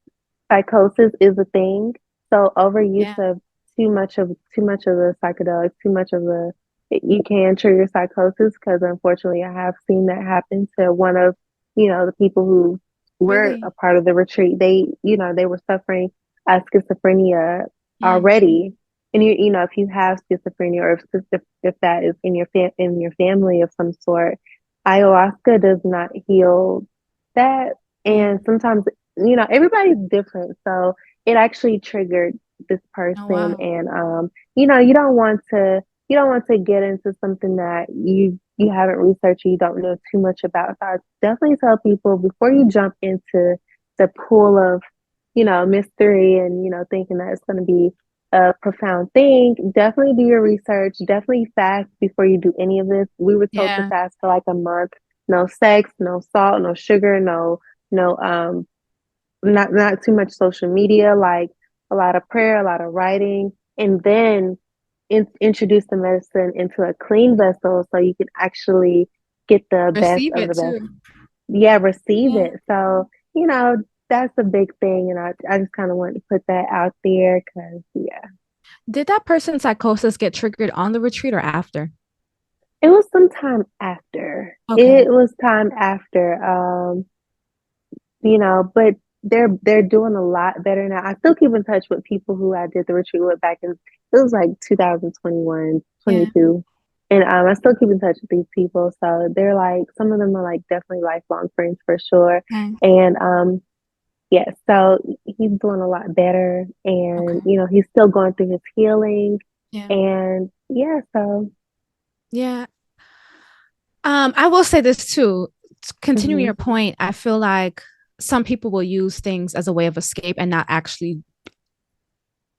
psychosis is a thing. So overuse Yeah. of too much of the psychedelics, too much of the you can trigger psychosis because unfortunately I have seen that happen to one of, the people who were a Really? part of the retreat. They were suffering schizophrenia Mm. already. And if you have schizophrenia or if that is in your family of some sort, ayahuasca does not heal that. And Mm. sometimes everybody's different. So it actually triggered this Oh, person. wow. And you don't want to get into something that you haven't researched, you don't know too much about. So I definitely tell people before you jump into the pool of, mystery and, thinking that it's going to be a profound thing, definitely do your research, definitely fast before you do any of this. We were told to Yeah. fast for like a month. No sex, no salt, no sugar, no not too much social media, like a lot of prayer, a lot of writing, and then introduce the medicine into a clean vessel so you can actually get the best Receive of it the best. too. Yeah, receive Yeah. it. So, that's a big thing. And I just kind of wanted to put that out there because, yeah, Did that person's psychosis get triggered on the retreat or after? it was some time after. Okay. It was time after. But they're doing a lot better now. I still keep in touch with people who I did the retreat with back in, it was like 2021, Yeah. 22. And I still keep in touch with these people. So they're like, some of them are like definitely lifelong friends for sure. Okay. And yeah, so he's doing a lot better and Okay. he's still going through his healing. Yeah. And yeah, so Yeah. I will say this too. Continuing mhm, your point, I feel like some people will use things as a way of escape and not actually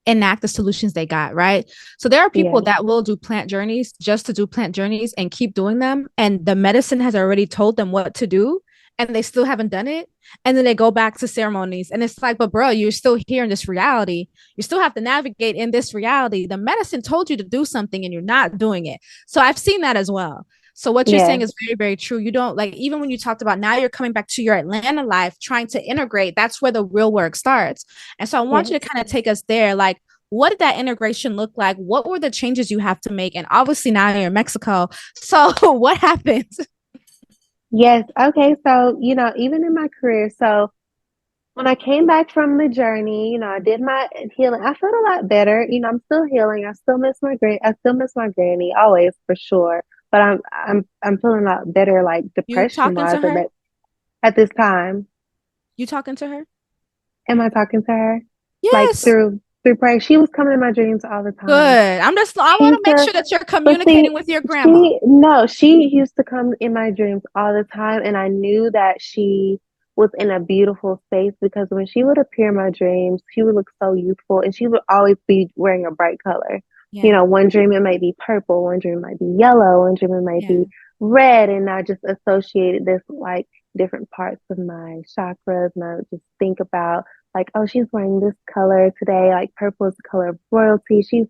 enact the solutions they got, right? So there are people yeah, that will do plant journeys just to do plant journeys and keep doing them. And the medicine has already told them what to do and they still haven't done it. And then they go back to ceremonies. And it's like, but bro, you're still here in this reality. You still have to navigate in this reality. The medicine told you to do something and you're not doing it. So I've seen that as well. So what you're yeah, saying is very, very true. You don't like, even when you talked about now you're coming back to your Atlanta life, trying to integrate, that's where the real work starts. And so I want you to yes. kind of take us there. Like, what did that integration look like? What were the changes you have to make? And obviously now you're in Mexico. So what happened? Yes. Okay. So, even in my career, so when I came back from the journey, I did my healing. I felt a lot better. I'm still healing. I still miss my granny always for sure. But I'm feeling a lot better, like You depression talking wise to her? at this time. You talking to her? Am I talking to her? Like Yes. through prayer. She was coming in my dreams all the time. Good. I She want used to make to sure that you're But see, communicating with your grandma. she used to come in my dreams all the time, and I knew that she was in a beautiful space because when she would appear in my dreams, she would look so youthful, and she would always be wearing a bright color. Yeah. One dream it might be purple, one dream it might be yellow, one dream it might Yeah. be red, and I just associated this like different parts of my chakras, and I would just think about like, oh, she's wearing this color today. Like purple is the color of royalty. She's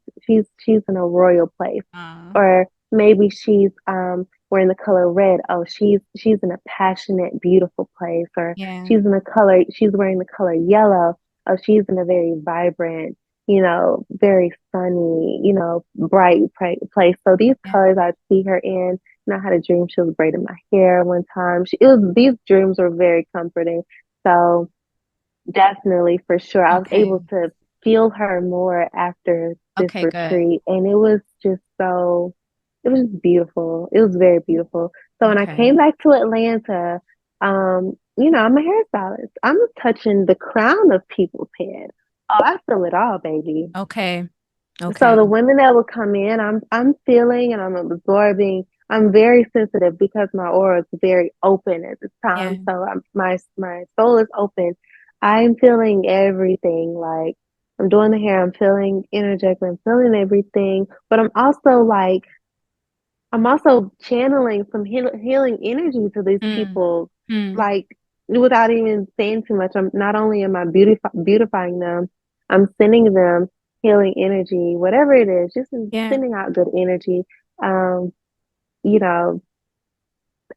in a royal place. Uh, Or maybe she's wearing the color red. Oh, she's in a passionate, beautiful place. Or yeah. she's wearing the color yellow. Oh, she's in a very vibrant, very sunny, bright place. So these Yeah. colors I'd see her in. And I had a dream she was braiding my hair one time. These dreams were very comforting. So definitely, for sure. I was Okay. able to feel her more after this Okay, good. retreat, and it was just beautiful. It was very beautiful. So when I Okay. came back to Atlanta, I'm a hairstylist. I'm touching the crown of people's head. Oh, I feel it all, baby. Okay. So Okay. the women that will come in, I'm feeling and I'm absorbing. I'm very sensitive because my aura is very open at this Yeah. time. So my soul is open. I'm feeling everything. Like I'm doing the hair, I'm feeling energetic, I'm feeling everything. But I'm also like I'm also channeling some healing energy to these Mm, people, mm, like without even saying too much. I'm not only am I beautifying them, I'm sending them healing energy, whatever it is, just yeah, sending out good energy. Um, you know,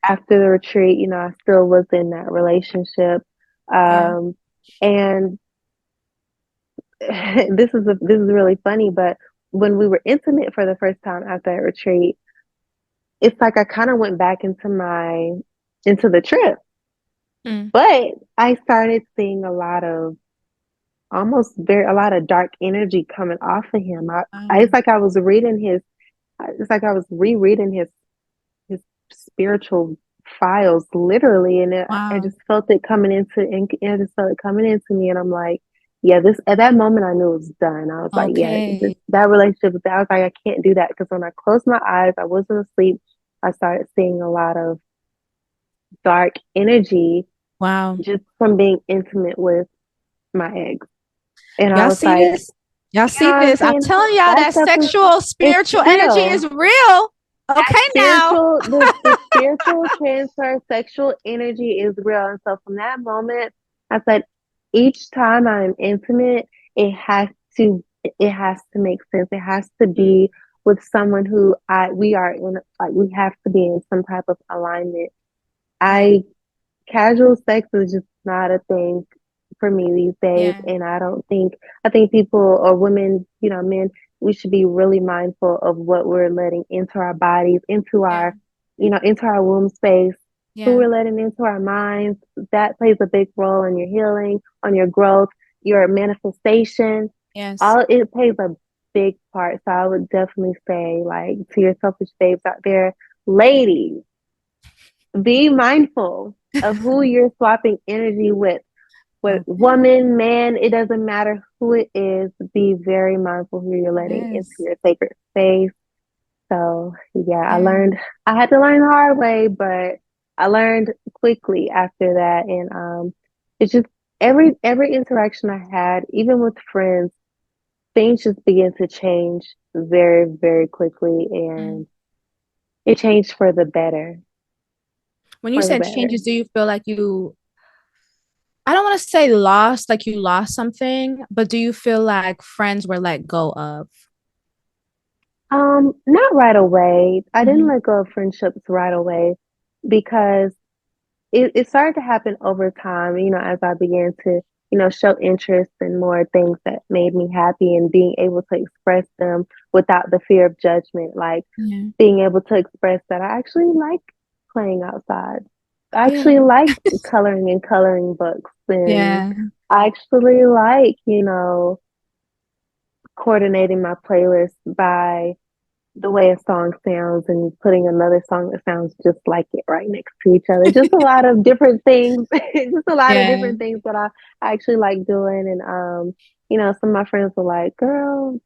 after the retreat, I still was in that relationship. yeah. Um, and this is really funny, but when we were intimate for the first time after that retreat, it's like I kind of went back into the trip, Mm, but I started seeing a lot of dark energy coming off of him. It's like I was reading it's like I was rereading his spiritual files literally, and I wow. just felt it coming and I just felt it coming into me, and I'm like, yeah, this at that moment I knew it was done. I was like, yeah, Okay. that relationship was. I was like, I can't do that because when I closed my eyes, I wasn't asleep. I started seeing a lot of dark energy Wow. just from being intimate with my ex. And I Y'all was see like, this? Y'all you know see what I'm this? I'm saying? telling y'all That that stuff sexual, it's spiritual energy is real. real. That Okay, now. the spiritual transfer, sexual energy is real. And so from that moment, I said, each time I'm intimate, it has it has to make sense. It has to Mm, be with someone who we are in, like we have to be in some type of alignment. yeah, I Casual sex is just not a thing for me these days. yeah, And I think people or women, men, we should be really mindful of what we're letting into our bodies, yeah, into our womb space, who yeah. we're letting into our minds. That plays a big role in your healing, on your growth, your manifestation. Yes. All it plays a big part. So I would definitely say, like, to your selfish babes out there, ladies, be mindful of who you're swapping energy with. With Okay. woman, man, it doesn't matter who it is. Be very mindful who you're letting into Yes. your sacred space. So, yeah, Yeah. I had to learn the hard way, but I learned quickly after that. And it's just every interaction I had, even with friends, things just began to change very, very quickly. Mm. And it changed for the better, When you for the said better. changes, do you feel like I don't want to say lost, like you lost something, but do you feel like friends were let go of? Not right away. I didn't Hmm. let go of friendships right away because it started to happen over time, as I began to, show interest in more things that made me happy and being able to express them without the fear of judgment, like Yeah. being able to express that I actually like playing outside. I Yeah. actually like coloring and coloring books, and Yeah. I actually like, coordinating my playlist by the way a song sounds and putting another song that sounds just like it right next to each other. Just a lot of different things. Just a lot of Yeah. different things that I actually like doing. And some of my friends were like, "Girl,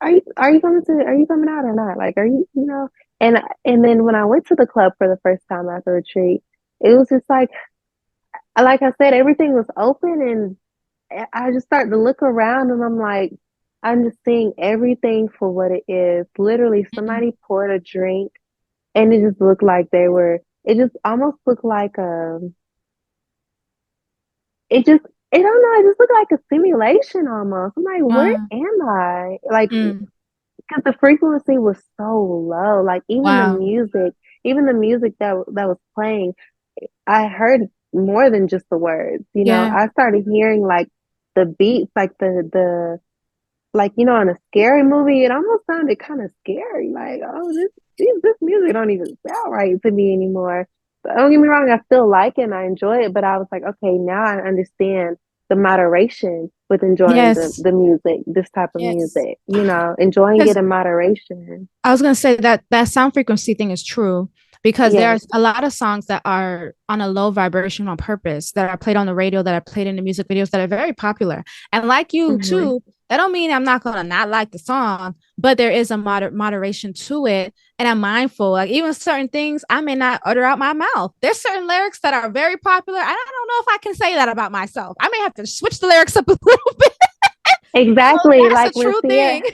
are you coming out or not? Like, are you?" And then when I went to the club for the first time after retreat, it was just like I said, everything was open, and I just started to look around, and I'm like, I'm just seeing everything for what it is. Literally, Mm. somebody poured a drink, and it just looked like it just almost looked like it just, I don't know, it just looked like a simulation almost. I'm like, where Wow. am I? Like, Mm. because the frequency was so low. Like, Wow. even the music that was playing, I heard more than just the words. Yeah. I started hearing like the beats, like like in a scary movie, it almost sounded kind of scary. Like, oh, this music don't even sound right to me anymore. But don't get me wrong, I still like it and I enjoy it, but I was like, okay, now I understand the moderation with enjoying Yes. the music, this type of Yes. music, enjoying it Because in moderation. I was gonna say that sound frequency thing is true because there are Yes. a lot of songs that are on a low vibration on purpose that are played on the radio, that are played in the music videos that are very popular. And like you Hmm. too, that don't mean I'm not gonna not like the song, but there is a moderation to it, and I'm mindful. Like even certain things I may not utter out my mouth. There's certain lyrics that are very popular. I don't know if I can say that about myself. I may have to switch the lyrics up a little bit. So Exactly. that's a Like when true Sia thing.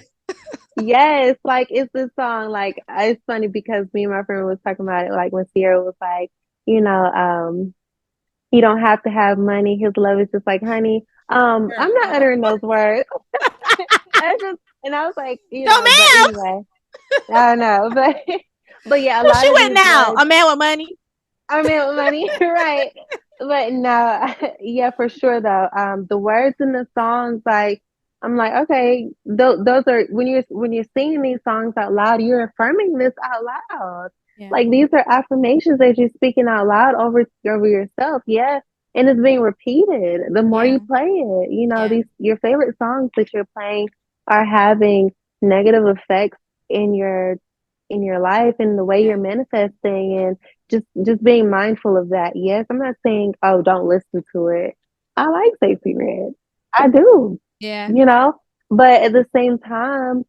Yes, like it's this song. Like it's funny because me and my friend was talking about it. Like when Sierra was like, you know, he don't have to have money. His love is just like honey. I'm not Girl. uttering those words. I just and I was like, No, but ma'am. anyway, I don't know, but but yeah, a Who lot she of with these now? words A man with money. I mean, money, right? But no, yeah, for sure though. The words in the songs, like I'm like, okay, those are when you're singing these songs out loud, you're affirming this out loud. Yeah. Like these are affirmations that you're speaking out loud over yourself. Yeah, and it's being repeated. The more you Yeah. play it, Yeah. these your favorite songs that you're playing are having negative effects in your life and the way Yeah. you're manifesting and just being mindful of that. Yes, I'm not saying, oh, don't listen to it. I like Safety Red. I do, Yeah. you know, but at the same time,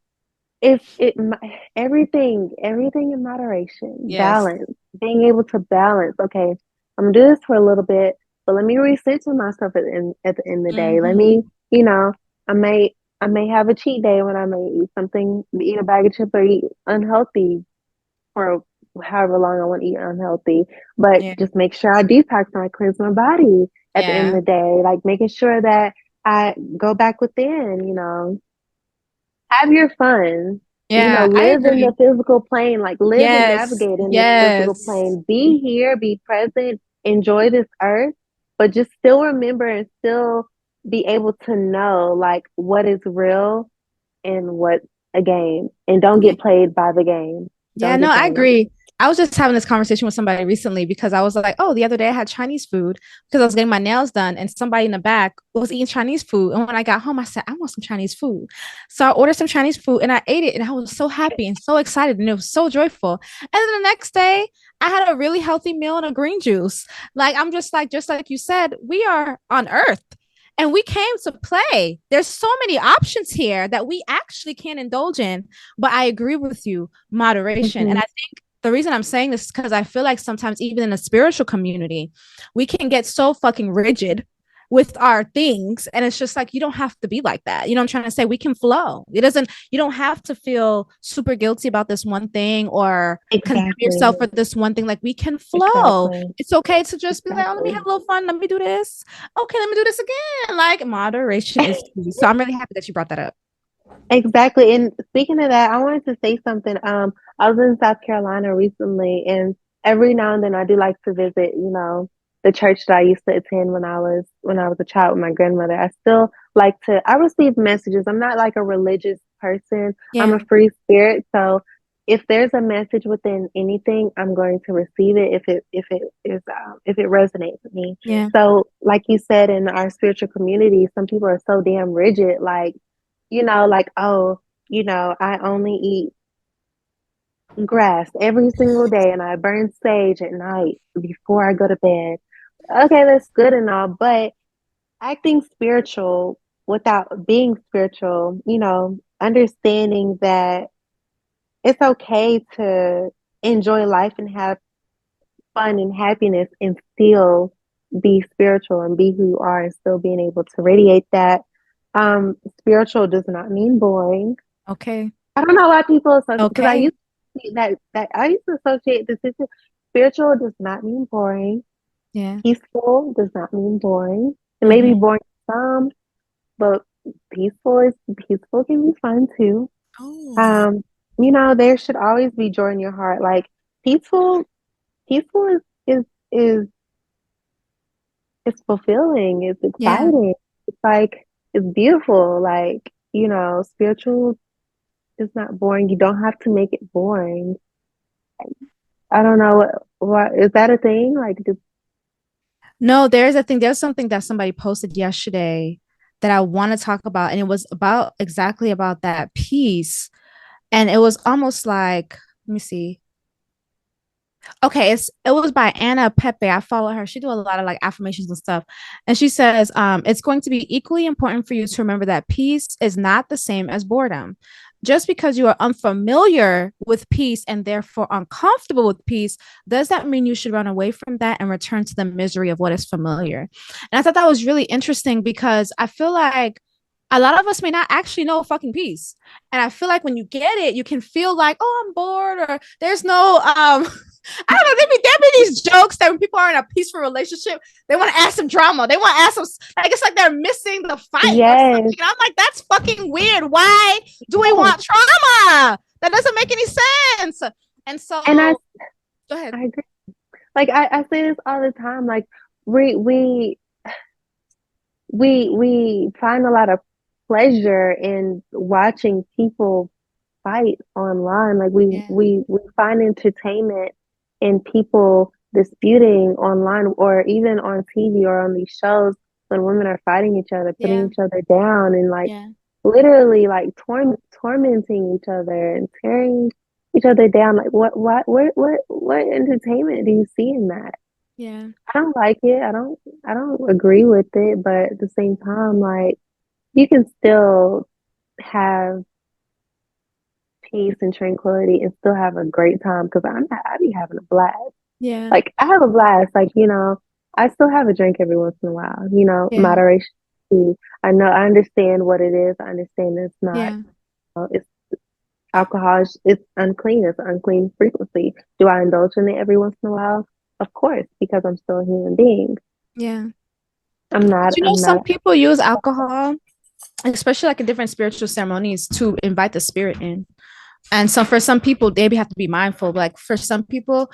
everything in moderation, Yes. balance, being able to balance. Okay, I'm gonna do this for a little bit, but let me recenter myself at the end of the day. Let Mm-hmm. me, I may have a cheat day when I may eat something, eat a bag of chips or eat unhealthy or however long I want to eat unhealthy. But Yeah. just make sure I detox and I cleanse my body at the end Yeah. of the day. Like making sure that I go back within, have your fun, Yeah. I live in the agree. physical plane, like live and Yes. navigate in this physical Yes. plane. Be here, be present, enjoy this earth, but just still remember and still be able to know like what is real and what's a game. And don't Yeah. get played by the game. Yeah, Don't no, get I played. agree. I was just having this conversation with somebody recently because I was like, oh, the other day I had Chinese food because I was getting my nails done and somebody in the back was eating Chinese food. And when I got home, I said, I want some Chinese food. So I ordered some Chinese food and I ate it and I was so happy and so excited and it was so joyful. And then the next day, I had a really healthy meal and a green juice. Like I'm just like you said, we are on earth and we came to play. There's so many options here that we actually can indulge in. But I agree with you, moderation. And Hmm. I think the reason I'm saying this is because I feel like sometimes even in a spiritual community, we can get so fucking rigid with our things and it's just like you don't have to be like that. You know what I'm trying to say? We can flow. It doesn't You don't have to feel super guilty about this one thing or condemn yourself Exactly. for this one thing. Like we can flow. Exactly. It's okay to just be like, oh, let me Exactly. have a little fun, let me do this. Okay, let me do this again. Like moderation is key. So I'm really happy that you brought that up. Exactly. And speaking of that, I wanted to say something. I was in South Carolina recently, and every now and then I do like to visit, the church that I used to attend when I was a child with my grandmother. I still like to I receive messages. I'm not like a religious person. I'm a Yeah. free spirit. So if there's a message within anything, I'm going to receive it if it resonates with me. Yeah. So like you said, in our spiritual community, some people are so damn rigid, like like, oh, I only eat grass every single day and I burn sage at night before I go to bed. Okay, that's good and all, but acting spiritual without being spiritual, understanding that it's okay to enjoy life and have fun and happiness and still be spiritual and be who you are and still being able to radiate that. Spiritual does not mean boring. Okay. I don't know why people associate because I Okay. used to see that I used to associate this. Spiritual does not mean boring. Yeah. Peaceful does not mean boring. It may be Mm-hmm. boring to some, but peaceful can be fun too. Oh. Um, there should always be joy in your heart. Like peaceful, peaceful is it's fulfilling. It's Yeah. exciting. It's like it's beautiful. Like spiritual is not boring. You don't have to make it boring. I don't know what is that a thing? Like, No, there's a thing. There's something that somebody posted yesterday that I want to talk about, and it was about exactly about that piece. And it was almost like, let me see. Okay, it was by Anna Pepe. I follow her. She do a lot of like affirmations and stuff. And she says, it's going to be equally important for you to remember that peace is not the same as boredom. Just because you are unfamiliar with peace and therefore uncomfortable with peace, does that mean you should run away from that and return to the misery of what is familiar? And I thought that was really interesting because I feel like a lot of us may not actually know fucking peace. And I feel like when you get it, you can feel like, oh, I'm bored, or there's no I don't know, there be these jokes that when people are in a peaceful relationship, they want to add some drama. They want to add some, like it's like they're missing the fight or Yes, something. And I'm like, that's fucking weird. Why do we yes. want trauma? That doesn't make any sense. And And so go ahead. I agree. Like I say this all the time. Like we we we find a lot of pleasure in watching people fight online. Like Yeah. we find entertainment in people disputing online or even on TV or on these shows when women are fighting each other, putting Yeah. each other down and like Yeah. literally like tormenting each other and tearing each other down. Like what entertainment do you see in that? Yeah. I don't like it. I don't agree with it, but at the same time, like you can still have peace and tranquility and still have a great time because I be having a blast. Yeah. Like I have a blast. Like, I still have a drink every once in a while, Yeah. moderation. I know I understand what it is. I understand it's not Yeah. it's alcohol it's unclean. It's unclean frequency. Do I indulge in it every once in a while? Of course, because I'm still a human being. Yeah. I'm not But you know, I'm some not people use alcohol, especially like in different spiritual ceremonies, to invite the spirit in. And so for some people, they have to be mindful. Like for some people,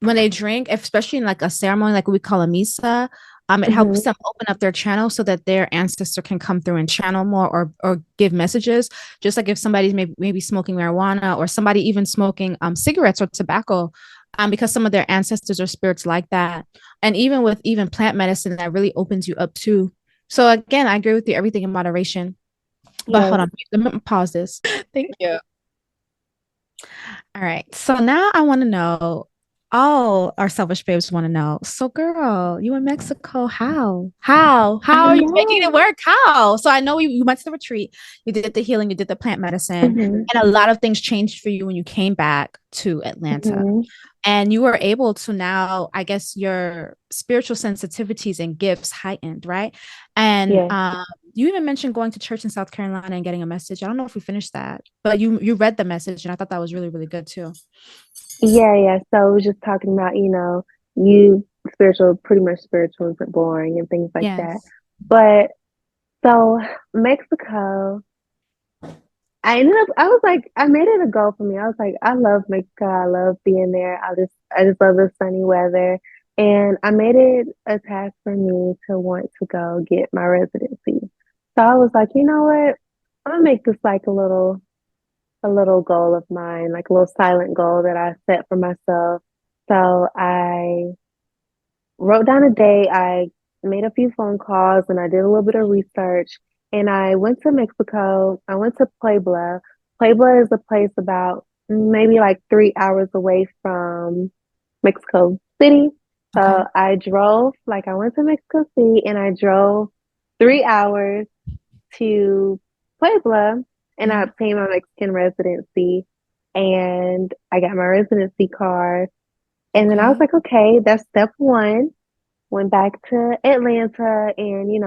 when they drink, especially in like a ceremony, like what we call a misa, it helps hmm them open up their channel so that their ancestor can come through and channel more or give messages. Just like if somebody's maybe smoking marijuana or somebody even smoking cigarettes or tobacco, because some of their ancestors or spirits like that. And even with even plant medicine, that really opens you up too. So again, I agree with you, everything in moderation. But Yes. hold on, let me pause this. Thank you. All right. So now I want to know, all our selfish babes want to know. So, girl, you in Mexico, how? I How are you making know. it work? How? So I know you went to the retreat, you did the healing, you did the plant medicine, hmm and a lot of things changed for you when you came back to Atlanta. hmm And you were able to now, I guess, your spiritual sensitivities and gifts heightened, right? And Yes. you even mentioned going to church in South Carolina and getting a message. I don't know if we finished that, but you read the message, and I thought that was really, really good too. Yeah, yeah. So we just talking about, you pretty much spiritual isn't boring and things like that. Yes. But so Mexico, I was like, I made it a goal for me. I was like, I love Mexico. I love being there. I just love the sunny weather. And I made it a task for me to want to go get my residency. So I was like, you know what? I'm gonna make this like a little goal of mine, like a little silent goal that I set for myself. So I wrote down a day, I made a few phone calls, and I did a little bit of research. And I went to Mexico. I went to Puebla. Puebla is a place about maybe like 3 hours away from Mexico City. Okay. So I went to Mexico City and I drove 3 hours to Puebla and I Yeah. obtained my Mexican residency and I got my residency card. And then I was Okay. like, okay, that's step one. Went back to Atlanta and,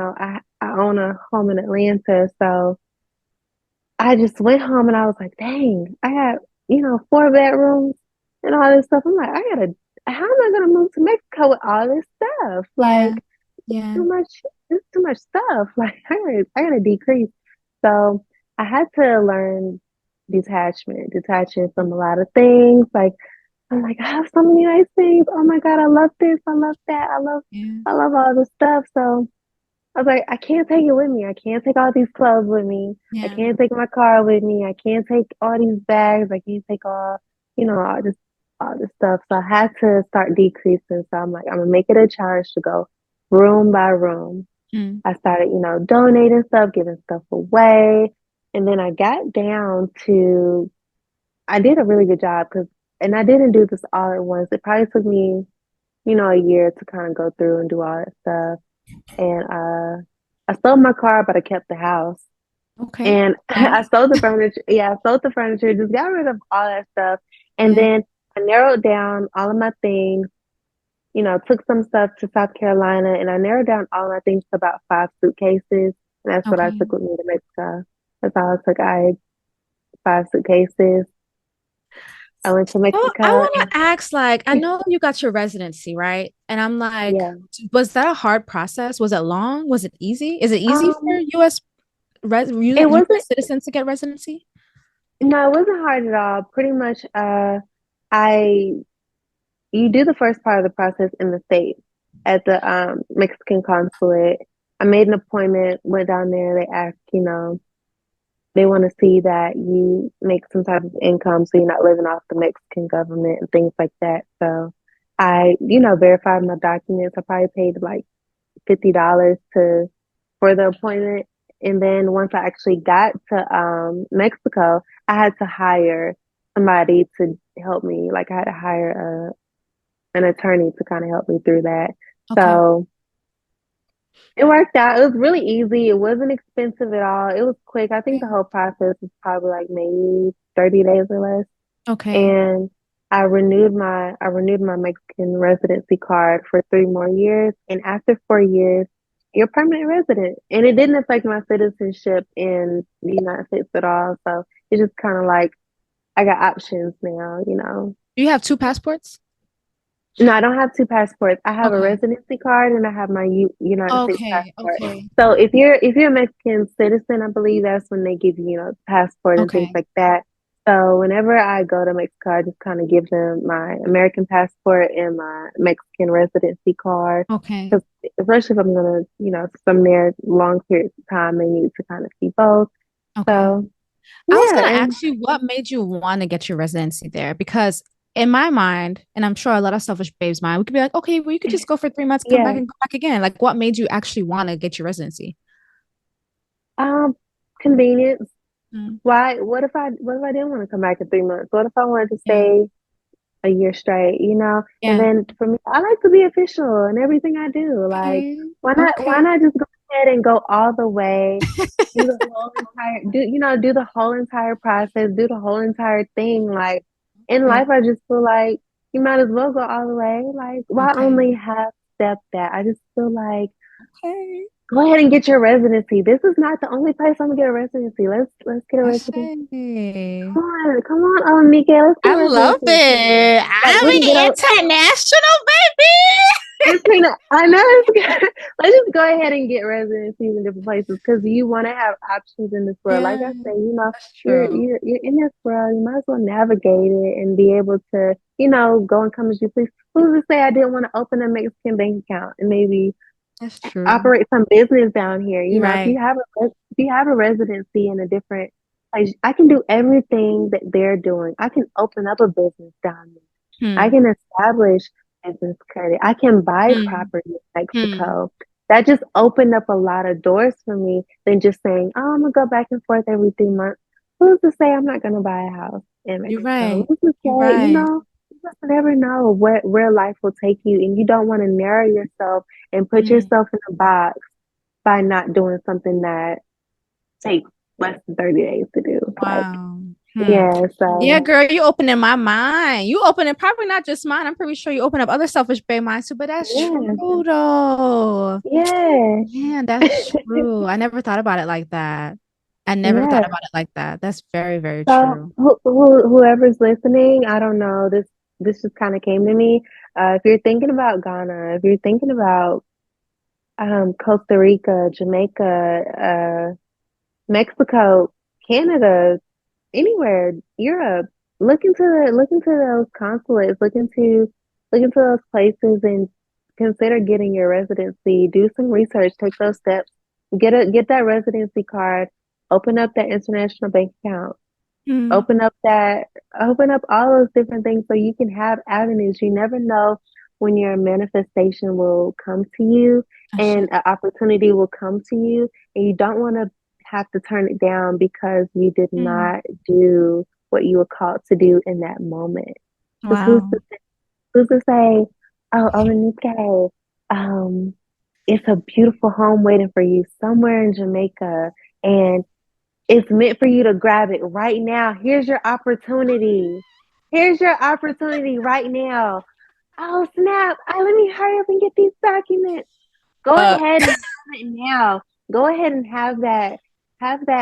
I own a home in Atlanta. So I just went home and I was like, dang, I got, 4 bedrooms and all this stuff. I'm like, how am I gonna move to Mexico with all this stuff? Yeah. Like Yeah. too much, it's too much stuff. Like I gotta decrease. So I had to learn detaching from a lot of things. Like I'm like, I have so many nice things. Oh my God, I love this, I love that, Yeah. I love all this stuff. So I was like, I can't take it with me. I can't take all these clothes with me. I Yeah. can't take my car with me. I can't take all these bags. I can't take all this stuff. So I had to start decreasing. So I'm like, I'm gonna make it a challenge to go room by room. Mm. I started, donating stuff, giving stuff away. And then I got down to, I did a really good job and I didn't do this all at once. It probably took me, a year to kind of go through and do all that stuff. And I sold my car, but I kept the house. Okay. And Yeah. I sold the furniture. Yeah, I sold the furniture, just got rid of all that stuff. And Yeah. then I narrowed down all of my things, took some stuff to South Carolina and I narrowed down all my things to about 5 suitcases. And that's what I Okay. took with me to Mexico. That's all I took. I had 5 suitcases. I went to So I Mexico want and to ask, like, I know you got your residency, right? And I'm like, yeah. was that a hard process? Was it long? Was it easy? Is it easy for Um, it wasn't, US citizens to get residency? no, it wasn't hard at all. Pretty much, I, you do the first part of the process in the States at the Mexican consulate. I made an appointment, went down there. They asked, they want to see that you make some type of income so you're not living off the Mexican government and things like that. So I, verified my documents. I probably paid like $50 to for the appointment. And then once I actually got to Mexico, I had to hire somebody to help me. Like I had to hire an attorney to kind of help me through that. Okay. So it worked out. It was really easy. It wasn't expensive at all. It was quick. I think the whole process was probably like maybe 30 days or less. Okay. And I renewed my Mexican residency card for 3 more years. And after 4 years, you're a permanent resident. And it didn't affect my citizenship in the United States at all. So it's just kind of like I got options now. Do you have two passports? No, I don't have 2 passports. I have a Okay. residency card and I have my United States Okay. passport. Okay. So if you're a Mexican citizen, I believe that's when they give you, passport and things Okay. like that. So whenever I go to Mexico, I just kind of give them my American passport and my Mexican residency card. Okay. Because especially if I'm gonna, some there long periods of time, they need to kind of see both. Okay. So I was yeah, gonna and ask you what made you want to get your residency there because in my mind, and I'm sure a lot of selfish babes' mind, we could be like, okay, well, you could just go for 3 months, come back yeah. and go back again. Like, what made you actually want to get your residency? Um, Convenience. Mm. Why? What if I didn't want to come back in 3 months? What if I wanted to Yeah. stay a year straight? And Yeah. then for me, I like to be official in everything I do. Like, Okay. why not just go ahead and go all the way, do the whole entire process, do the whole entire thing. Like in Okay. life, I just feel like you might as well go all the way. Like, why Okay. only half step that? I just feel like Okay. go ahead and get your residency. This is not the only place I'm gonna get a residency. Let's get a That's residency. it. Come on, oh Mika, let's get I a love residency. it. Like I'm we can get an a international baby. it's been, I know it's good. Let's just go ahead and get residencies in different places because you want to have options in this world. Like Yeah, I say, that's you're true. you're you're in this world. You might as well navigate it and be able to, go and come as you please. Who's to say I didn't want to open a Mexican bank account and maybe That's true. operate some business down here? You're If right. you have a residency in a different place, I can do everything that they're doing. I can open up a business down there. I Hmm. can establish business credit. I can buy Hmm. property in Hmm. Mexico. That just opened up a lot of doors for me than just saying, oh, I'm gonna go back and forth every 3 months. Who's to say I'm not gonna buy a house in You're Mexico? right. Who's to You're say, right. you just never know where life will take you, and you don't want to narrow yourself and put Hmm. yourself in a box by not doing something that takes less than 30 days to do. Like, Wow. Hmm. yeah, Yeah, so girl, you opening my mind. You opening probably not just mine. I'm pretty sure you open up other selfish babe minds too, but that's yeah, true though. yeah. Yeah, that's true. I never thought about it like that. I never thought Yeah. about it like that. That's very, very So true. whoever's listening, I don't know. This just kind of came to me. If you're thinking about Ghana, if you're thinking about Costa Rica, Jamaica, Mexico, Canada, anywhere, Europe, look into those consulates, look into those places and consider getting your residency. Do some research, take those steps, get that residency card, open up that international bank account. Hmm. Open up that, open up all those different things so you can have avenues. You never know when your manifestation will come to you That's and it. an opportunity will come to you, and you don't want to have to turn it down because you did Hmm. not do what you were called to do in that moment. Because Wow. who's to say, oh, Renike, it's a beautiful home waiting for you somewhere in Jamaica, and it's meant for you to grab it right now. Here's your opportunity. Here's your opportunity right now. Oh, snap. Let me hurry up and get these documents. Go Uh, ahead and do it now. go ahead and have that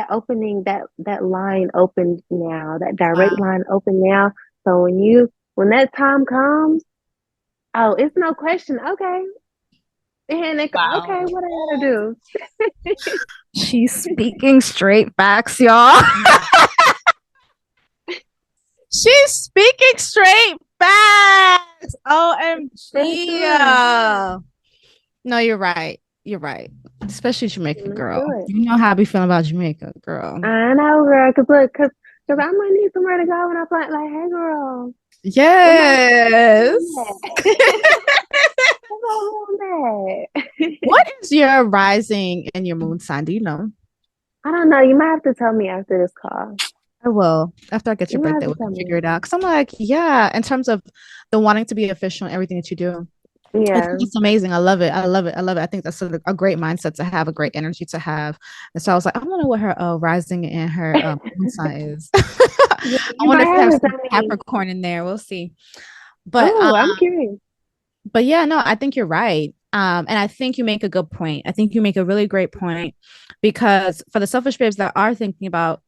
opening, that line open now, that direct Wow. line open now. So when that time comes, oh, it's no question. Okay. And Wow. okay, what I gotta do? She's speaking straight facts, y'all. She's speaking straight facts. For OMG. sure. No, you're right. You're right. Especially Jamaican Let's girl. do it. You know how I be feeling about Jamaica, girl. I know, girl. Cause look, cause I might need somewhere to go, and I'm like, hey, girl, what my Yes. what's on that? What is your rising and your moon sign? Do you know? I don't know. You might have to tell me after this call. I will. After I get your You might have birthday, to we tell can figure me. it out. Cause I'm like, yeah, in terms of the wanting to be official in everything that you do. I think Yeah. it's amazing. I love it. I love it. I love it. I think that's a great mindset to have, a great energy to have. And so I was like, I wonder what her rising and her moon sign is. Yeah, I you wonder might if you have have to some tell me. Capricorn in there. We'll see. But Oh, I'm curious. yeah, no, I think you're right. And I think you make a good point. I think you make a really great point because for the selfish babes that are thinking about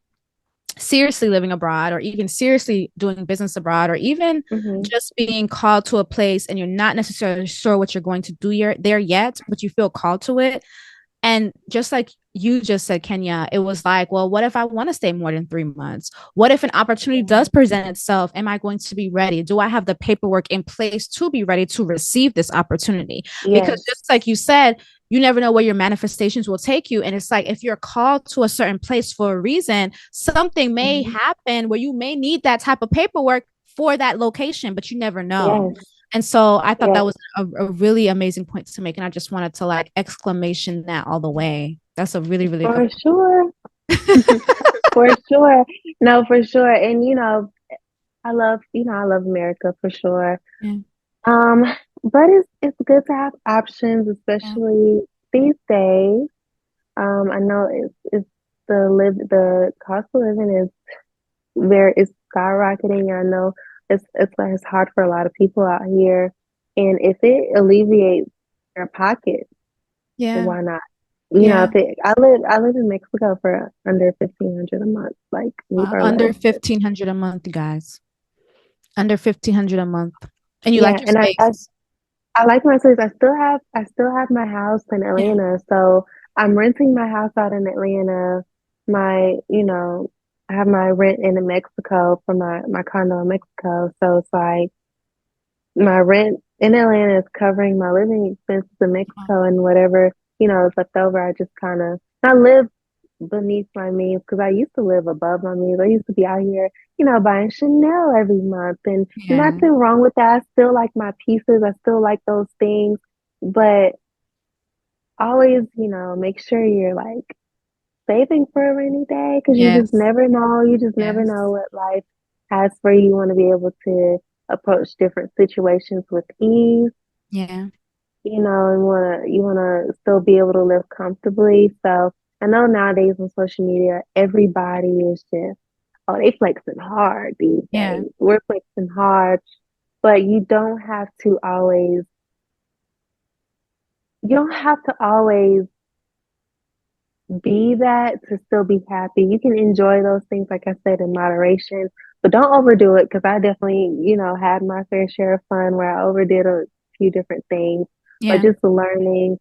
seriously living abroad or even seriously doing business abroad or even Hmm. just being called to a place and you're not necessarily sure what you're going to do there yet, but you feel called to it. And just like you just said, Kenya, it was like, well, what if I want to stay more than 3 months? What if an opportunity does present itself? Am I going to be ready? Do I have the paperwork in place to be ready to receive this opportunity? Because Yes. just like you said, you never know where your manifestations will take you. And it's like if you're called to a certain place for a reason, something may Hmm. happen where you may need that type of paperwork for that location, but you never know. Yes. And so I thought that Yes. was a really amazing point to make. And I just wanted to like exclamation that all the way. That's a really, really good For sure. For sure. No, for sure. And I love America for sure. point. Um, but it's good to have options, Yeah. especially these days. I know it's the cost of living is skyrocketing. I know it's hard for a lot of people out here, and if it alleviates their pocket, then Yeah. why not? Yeah. I live in Mexico for under 1,500 a month, like Wow. or Under less. 1,500 a month, guys. Under 1,500 a month. And you Yeah, like your and space. I like my place. I still have my house in Yeah. Atlanta, so I'm renting my house out in Atlanta. I have my rent in Mexico for my condo in Mexico. So it's like my rent in Atlanta is covering my living expenses in Mexico and whatever, is left over. I live beneath my means because I used to live above my means. I used to be out here, buying Chanel every month and Yeah. nothing wrong with that. I still like my pieces. I still like those things, but always, make sure you're like saving for a rainy day because you just Yes. never know. You just never Yes. know what life has for you. You want to be able to approach different situations with ease, Yeah. and you wanna still be able to live comfortably. So I know nowadays on social media, everybody is just, oh, they flexing hard these Yeah. days. We're flexing hard, but you don't have to always be that to still be happy. You can enjoy those things, like I said, in moderation, but don't overdo it because I definitely, had my fair share of fun where I overdid a few different things, but Yeah. just learning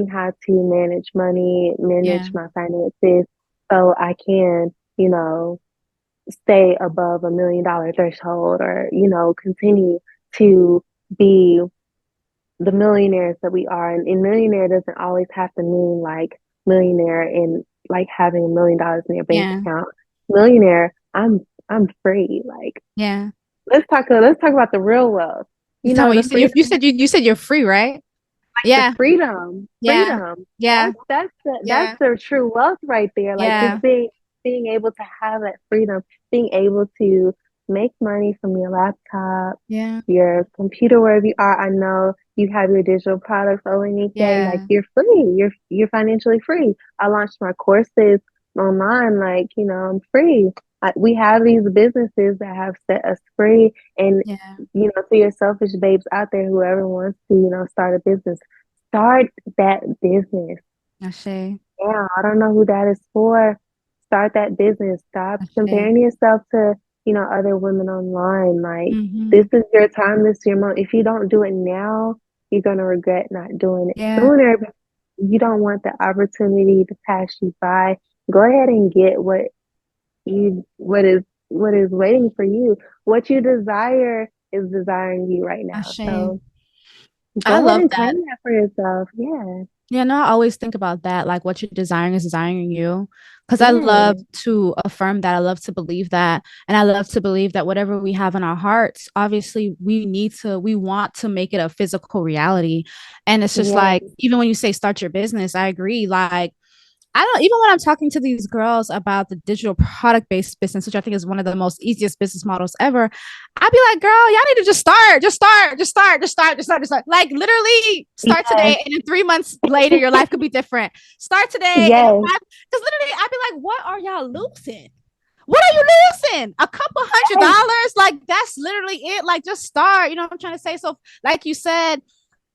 how to manage money, Yeah. manage my finances so I can, stay above $1 million threshold or, continue to be the millionaires that we are. And millionaire doesn't always have to mean like millionaire and like having $1 million in your bank Yeah. account. Millionaire, I'm free. Like Yeah. let's talk about the real wealth. You talking about The freedom, you said you're free, right? the Yeah. freedom, Yeah. freedom. Yeah. That's Yeah. the true wealth right there. Like just Yeah. being able to have that freedom, being able to make money from your laptop, Yeah. your computer, wherever you are. I know you have your digital products over each day. Like Yeah. you're free. You're financially free. I launched my courses online. Like I'm free. We have these businesses that have set us free, and Yeah. to your selfish babes out there, whoever wants to start a business, start that business. I say. now. I don't know who that is for. Start that business. Stop Ashe. comparing yourself to, other women online. Like, Mm-hmm. this is your time, this is your moment. If you don't do it now, you're gonna regret not doing it Yeah. sooner. You don't want the opportunity to pass you by. Go ahead and get what is waiting for you. What you desire is desiring you right now. Ashe. So I go ahead love and that. claim that for yourself. Yeah. Yeah, no, I always think about that, like what you're desiring is desiring you. Because I love Yeah. to affirm that. I love to believe that. And I love to believe that whatever we have in our hearts, obviously we want to make it a physical reality. And it's just like, Yes. even when you say start your business, I agree. Like, I don't even when I'm talking to these girls about the digital product based business, which I think is one of the most easiest business models ever. I'd be like, girl, y'all need to just start, just start, just start, just start, just start, just start. Like literally start Yes. today. And then 3 months later, your life could be different. Start today. And Yes. because literally I'd be like, what are y'all losing? What are you losing? A couple hundred Yes. dollars? Like that's literally it. Like just start. You know what I'm trying to say? So, like you said,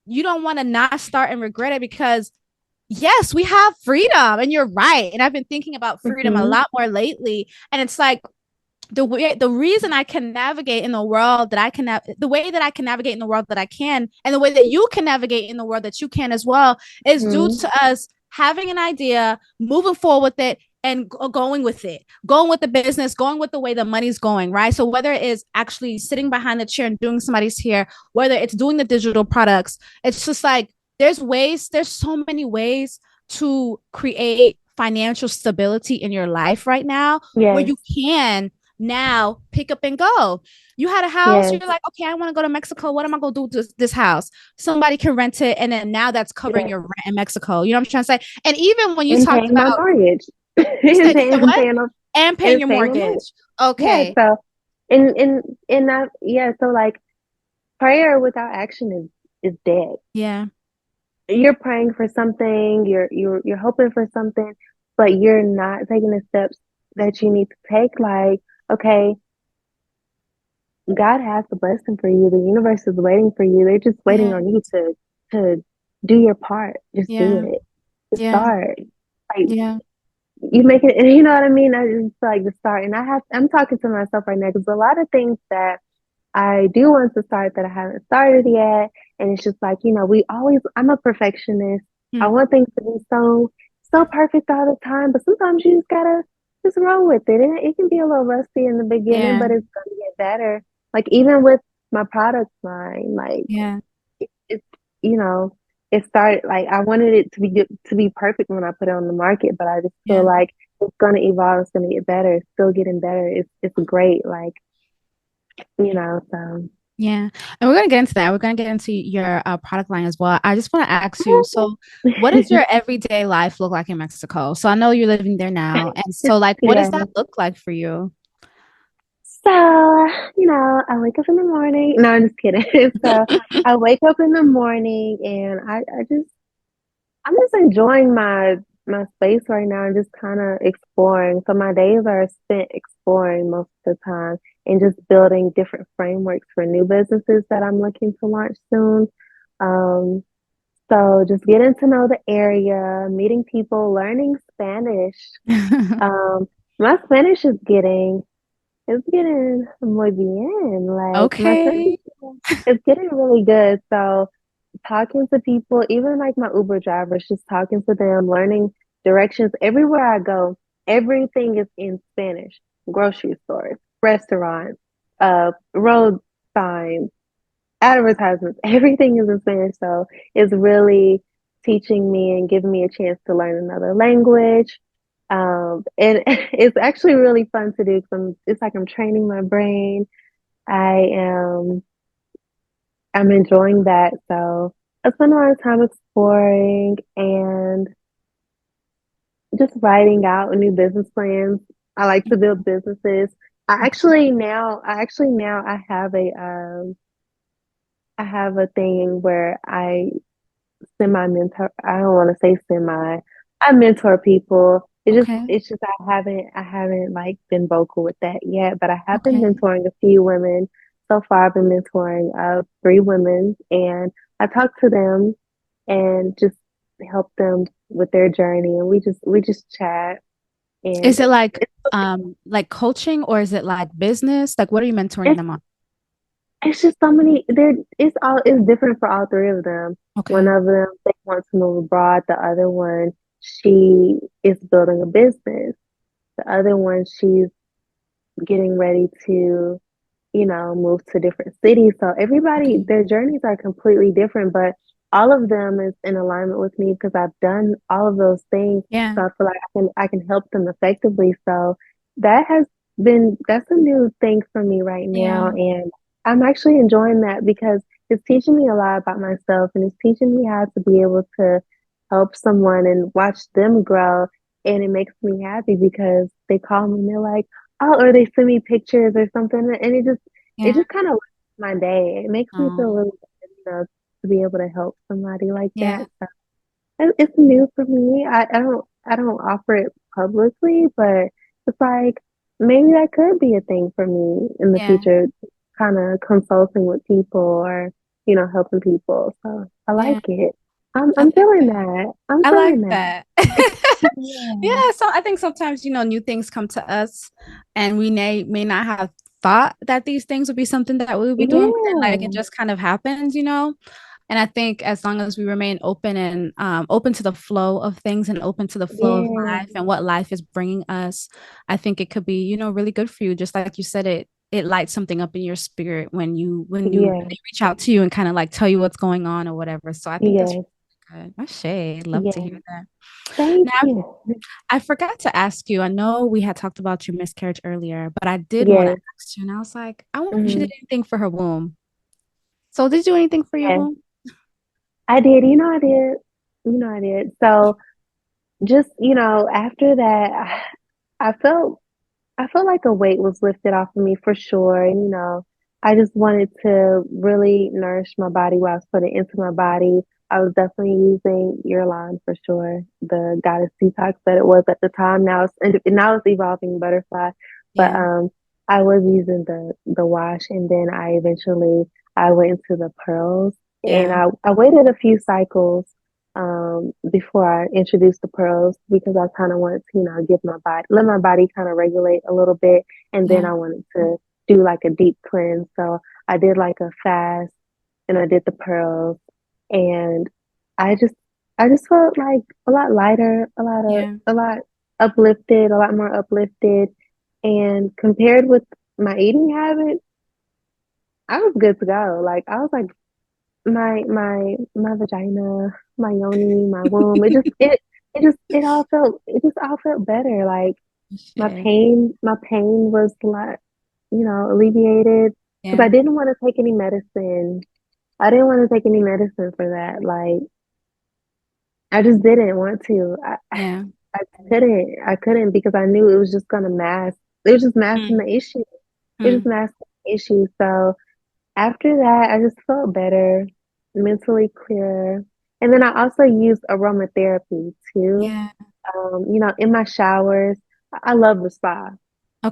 you don't want to not start and regret it because yes, we have freedom. And you're right. And I've been thinking about freedom a Hmm. lot more lately. And it's like the reason I can navigate in the world that I can the way that I can navigate in the world that I can, and the way that you can navigate in the world that you can as well, is due Hmm. to us having an idea, moving forward with it, and going with it, going with the business, going with the way the money's going, right? So whether it is actually sitting behind the chair and doing somebody's hair, whether it's doing the digital products, it's just like there's so many ways to create financial stability in your life right now where Yes. you can now pick up and go. You had a house, Yes. you're like, okay, I want to go to Mexico. What am I going to do with this house? Somebody can rent it. And then now that's covering Yes. your rent in Mexico. You know what I'm trying to say? And even when you And talked paying my about, mortgage. you said And what? paying And paying and your paying my mortgage. mortgage. Yeah. Okay. So and that, yeah, so like prayer without action is dead. Yeah. You're praying for something, you're hoping for something, but you're not taking the steps that you need to take. Like, okay, God has a blessing for you. The universe is waiting for you. They're just waiting Yeah. on you to do your part. Just do Yeah. it. Just Yeah. start. Like, Yeah. you make it, you know what I mean? I just like the start. And I'm talking to myself right now because a lot of things that I do want to start that I haven't started yet. And it's just like, I'm a perfectionist. I Mm. want things to be so perfect all the time, but sometimes you just gotta just roll with it. And it can be a little rusty in the beginning, Yeah. but it's gonna get better. Like, even with my product line, like Yeah. it's, you know, it started like I wanted it to be good, to be perfect when I put it on the market, but I just feel Yeah. like it's gonna evolve, it's gonna get better, it's still getting better. It's great, like, so. Yeah. And we're going to get into that. We're going to get into your product line as well. I just want to ask you, so what does your everyday life look like in Mexico? So I know you're living there now. And so like, what does Yeah. that look like for you? So, I wake up in the morning. No, I'm just kidding. So I wake up in the morning and I'm just enjoying my space right now and just kind of exploring. So my days are spent exploring most of the time and just building different frameworks for new businesses that I'm looking to launch soon. Um, so just getting to know the area, meeting people, learning Spanish. Um, my Spanish is getting muy bien. Like, my Spanish Okay. is getting really good. So talking to people, even like my Uber drivers, just talking to them, learning directions. Everywhere I go, everything is in Spanish. Grocery stores, restaurants, road signs, advertisements, everything is in Spanish. So it's really teaching me and giving me a chance to learn another language. And it's actually really fun to do because it's like I'm training my brain. I am I'm enjoying that. So I spend a lot of time exploring and just writing out new business plans. I like to build businesses. I actually now I have a thing where I semi mentor. I don't want to say semi. I mentor people. Okay. It's just I haven't like been vocal with that yet, but I have been Okay. mentoring a few women. So far I've been mentoring three women, and I talk to them and just help them with their journey, and we just chat, and Is it like coaching, or is it like business? Like, what are you mentoring it's them on? it's just so many there. It's different for all three of them. One Okay. of them, they want to move abroad. The other one, she is building a business. The other one, she's getting ready to, move to different cities. So everybody, Okay. their journeys are completely different, but all of them is in alignment with me because I've done all of those things. Yeah. So I feel like I can help them effectively. So that's a new thing for me right now. Yeah. And I'm actually enjoying that because it's teaching me a lot about myself, and it's teaching me how to be able to help someone and watch them grow. And it makes me happy because they call me and they're like, oh, or they send me pictures or something, and it Yeah. just kind of lightens my day. It makes me feel Um, really good, to be able to help somebody like yeah. that. So it's new for me. I don't offer it publicly, but it's like maybe that could be a thing for me in the Yeah. future, kind of consulting with people or helping people. So I like Yeah. it. I'm I I'm like feeling that. that. I'm I like feeling that. that. Yeah. Yeah, so I think sometimes, new things come to us and we may not have thought that these things would be something that we would be doing, but then like it Yeah. just kind of happens. And I think as long as we remain open and open to the flow of things and open to the flow of Yeah. life and what life is bringing us, I think it could be, really good for you. Just like you said, it lights something up in your spirit when Yeah. they reach out to you and kind of like tell you what's going on or whatever. So I think that's Yes. really good. I'd love to hear Yes. that. Thank Now, you. I forgot to ask you. I know we had talked about your miscarriage earlier, but I did want to Yes. ask you, and I was like, I wonder if she did Mhm. anything for her womb. So, did you do anything for your Yes. womb? I did. I did. I did. So just, after that, I felt I felt like a weight was lifted off of me for sure. And, I just wanted to really nourish my body while I was putting it into my body. I was definitely using your line for sure, the goddess detox that it was at the time. Now it's evolving butterfly, but Yeah, I was using the wash, and then I went into the pearls, and yeah, I waited a few cycles before I introduced the pearls because I kind of wanted to, let my body kind of regulate a little bit. And then yeah, I wanted to do like a deep cleanse. So I did like a fast and I did the pearls, and I just, I just felt like a lot lighter, yeah, a lot uplifted, a lot more uplifted. And compared with my eating habits, I was good to go. Like I was like my vagina, my yoni, my womb. It just all felt better. Like shit. my pain was like, alleviated because I Yeah, didn't want to take any medicine. I didn't want to take any medicine for that. Like I just didn't want to. yeah, I couldn't because I knew it was just gonna mask. It was just masking mm, the issue. It was just mm, masking the issue. So after that, I just felt better, mentally clearer. And then I also used aromatherapy too. yeah. In my showers, I love the spa.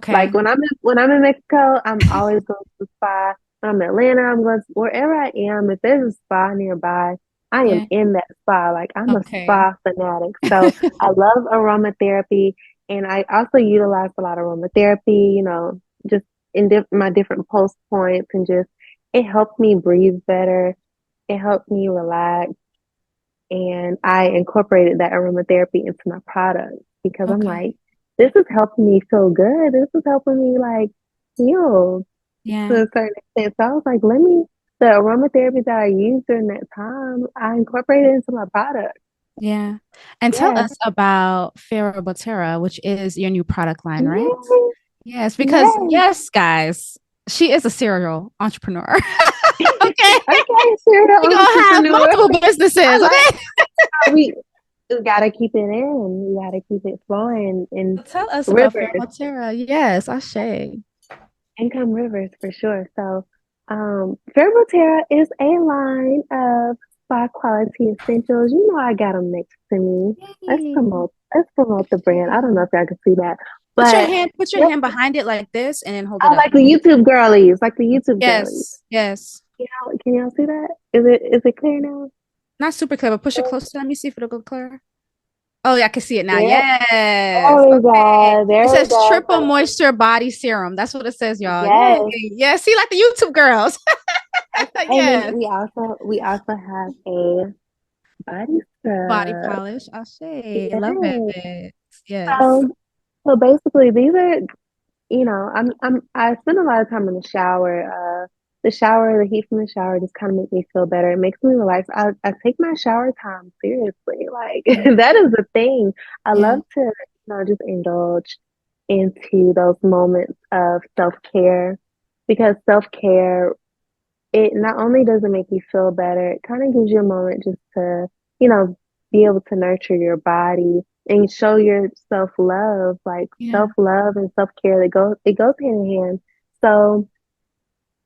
Like Okay, when I'm in Mexico, I'm always going to the spa. When I'm in Atlanta, I'm going to wherever I am. If there's a spa nearby, I am yeah, in that spa. Like I'm a okay, spa fanatic. So I love aromatherapy, and I also utilize a lot of aromatherapy. Just in my different pulse points, and just it helped me breathe better. It helped me relax, and I incorporated that aromatherapy into my product because I'm okay, like, this is helping me feel good. This is helping me like heal to yeah, a certain extent. So I was like, the aromatherapy that I used during that time, I incorporated into my product. yeah. And tell Yes. us about Ferea Botera, which is your new product line, right? Yes. Yes, because Yes. yes, guys, she is a serial entrepreneur. Okay. Okay, sure, the You're gonna have entrepreneur. multiple I businesses, like okay? we gotta keep it in. We gotta keep it flowing in So tell us about Ferea rivers. Botera. Yes, Ashe. Income Rivers for sure. So, Ferea Botera is a line of spa quality essentials. I got them next to me. Let's Yay. promote. Let's promote the brand. I don't know if y'all can see that, but Put your yep, hand behind it like this and then hold it I up. like the YouTube girlies, like the YouTube girlies. Yes, yes. Can y'all see that? Is it clear now? Not super clear, but push it closer. Let me see if it'll go clear. Oh, yeah, I can see it now. There, Yes. there we Okay. go. It There we says go. triple moisture body serum. That's what it says, y'all. Yay. Yes. Yeah. See, like the YouTube girls. Okay. And then Yes. we also have a body Body scrub. polish. I say, love Yes. it. Yes. So so basically these are, I spend a lot of time in the shower. The heat from the shower just kind of makes me feel better. It makes me relax. I take my shower time seriously. Like Yeah. that is the thing. I Yeah. love to, just indulge into those moments of self-care because self-care, it not only does it make you feel better, it kind of gives you a moment just to, you know, be able to nurture your body and show your self-love, like Yeah. self-love and self-care, it goes hand in hand. So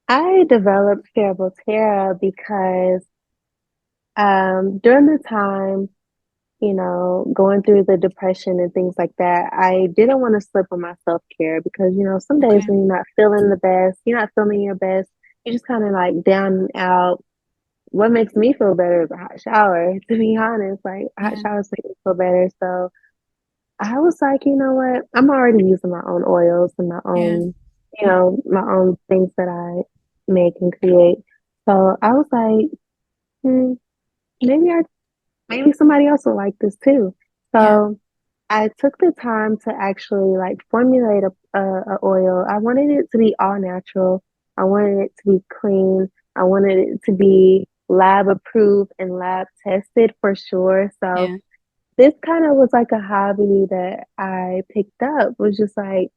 I developed Ferea Botera because during the time, going through the depression and things like that, I didn't want to slip on my self-care because, some days Okay. when you're not feeling the best, you're not feeling your best, you're just kind of like down and out. What makes me feel better is a hot shower, to be honest. Like hot Yeah. showers make me feel better. So I was like, you know what? I'm already using my own oils and Yeah. my own things that I make and create. So I was like, hmm, maybe maybe somebody else will like this too. Yeah. So I took the time to actually like formulate a oil. I wanted it to be all natural. I wanted it to be clean. I wanted it to be lab approved and lab tested for sure. So Yeah. this kind of was like a hobby that I picked up, was just like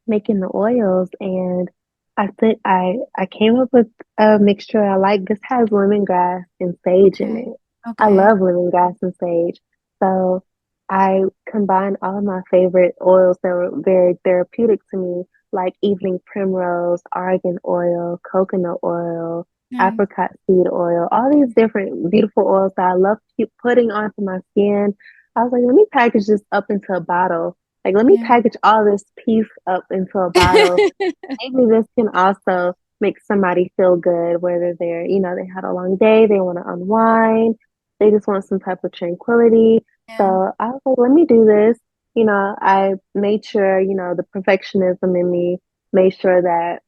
making the oils. And I came up with a mixture I like. This has lemongrass and sage in Okay. it. I Okay. love lemongrass and sage. So I combined all of my favorite oils that were very therapeutic to me, like evening primrose, argan oil, coconut oil, Nice. apricot seed oil, all these different beautiful oils that I love keep putting onto my skin. I was like, let me package this up into a bottle. Like, let me Yeah. package all this peace up into a bottle. Maybe this can also make somebody feel good, whether they had a long day, they want to unwind, they just want some type of tranquility. Yeah. So I was like, let me do this. I made sure, the perfectionism in me made sure that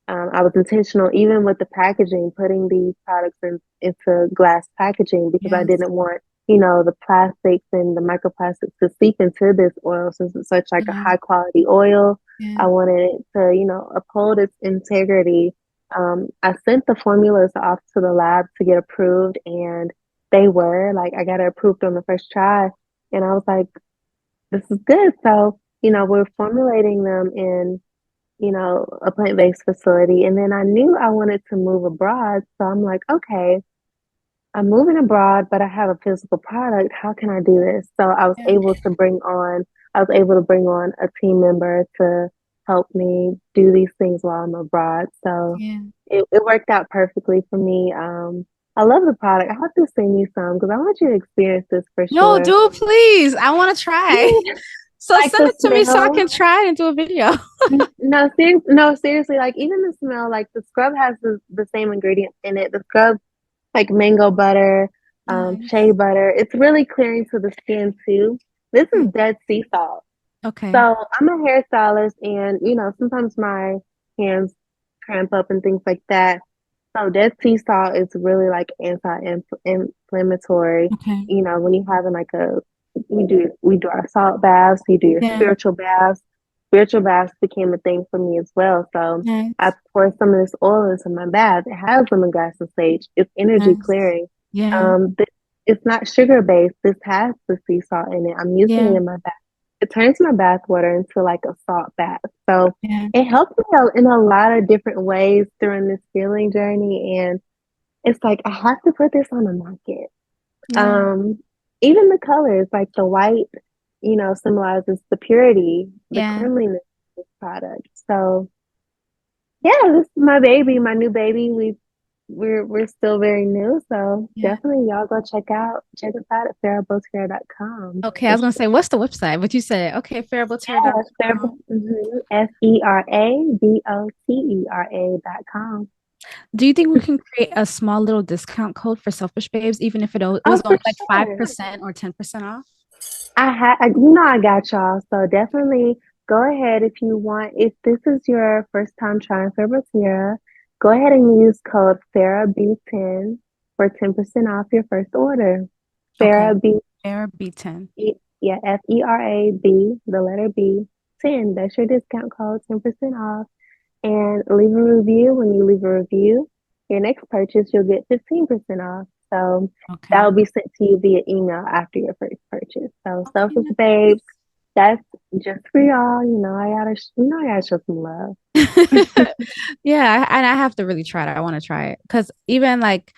I was intentional, even with the packaging, putting these products into glass packaging because I Yes. didn't want, the plastics and the microplastics to seep into this oil since it's such like a Yeah. high quality oil. Yeah. I wanted it to, uphold its integrity. I sent the formulas off to the lab to get approved, and they were like, I got it approved on the first try. And I was like, this is good. So, Yeah. we're formulating them in a plant-based facility. And then I knew I wanted to move abroad. So I'm like, okay, I'm moving abroad, but I have a physical product. How can I do this? So Yeah. I was able to bring on a team member to help me do these things while I'm abroad. So Yeah. it worked out perfectly for me. I love the product. I have to send you some because I want you to experience this for No, sure. do please. I want to try. Yeah, So like send the it to me so I smell. can try and do a video. No, seriously, like even the smell, like the scrub has the same ingredients in it. The scrub, like mango butter, shea Nice. butter. It's really clearing to the skin too. This Mm. is dead sea salt. Okay. So I'm a hairstylist and sometimes my hands cramp up and things like that. So Dead Sea salt is really like anti-inflammatory. Okay. When you having like we do our salt baths, you do your Yeah. spiritual baths. Spiritual baths became a thing for me as well. So I Nice. pour some of this oil into my bath. It has lemongrass and sage. It's energy Nice. clearing. Yeah. It's not sugar based. This has the sea salt in it. I'm using it Yeah. in my bath. It turns my bath water into like a salt bath. So Yeah. it helped me out in a lot of different ways during this healing journey. And it's like, I have to put this on the market. Yeah. Um, Even the colors, like the white, symbolizes the purity, the Yeah. cleanliness of this product. So yeah, this is my baby, my new baby. We're still very new. So Yeah. definitely y'all go check us out at FeraBotera.com. Okay, I was It's gonna say, what's the website? But you said, okay, Fera, fairbotera.com. Fera.com. Do you think we can create a small little discount code for Selfish Babes, even if it Oh, was only for like sure. 5% or 10% off? I got y'all. So definitely go ahead if you want. If this is your first time trying Ferea Botera, go ahead and use code FeraB10 for 10% off your first order. Okay. Fera B, Fair B10. yeah, FERAB, the letter B, 10. That's your discount code, 10% off. And leave a review. When you leave a review, your next purchase, you'll get 15% off. So that Okay. will be sent to you via email after your first purchase. So Okay, Selfish Babes, that's just for y'all. I gotta show some love. nice. Yeah, and I have to really try it. I want to try it because even like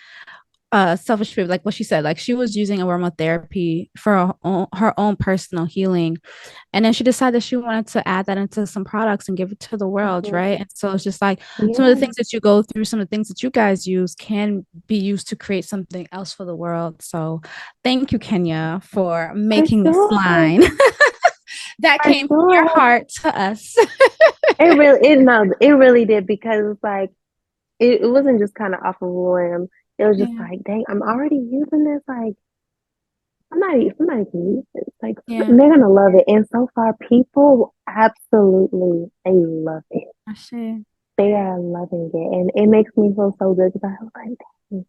Selfish Babe, like what she said, like she was using aromatherapy for her own personal healing. And then she decided she wanted to add that into some products and give it to the world, Mhm. right? And so it's just like some of the Yeah, things that you go through, some of the things that you guys use can be used to create something else for the world. So thank you, Kenya, for for making this sure, line that for came from your sure. heart to us. It really did because it's like it wasn't just kind of off of a whim. It was just Yeah. like, dang, I'm already using this. Like, somebody can use it. Like, Yeah. they're gonna love it. And so far, people absolutely they love it. I see. They are loving it, and it makes me feel so good because I was like, dang,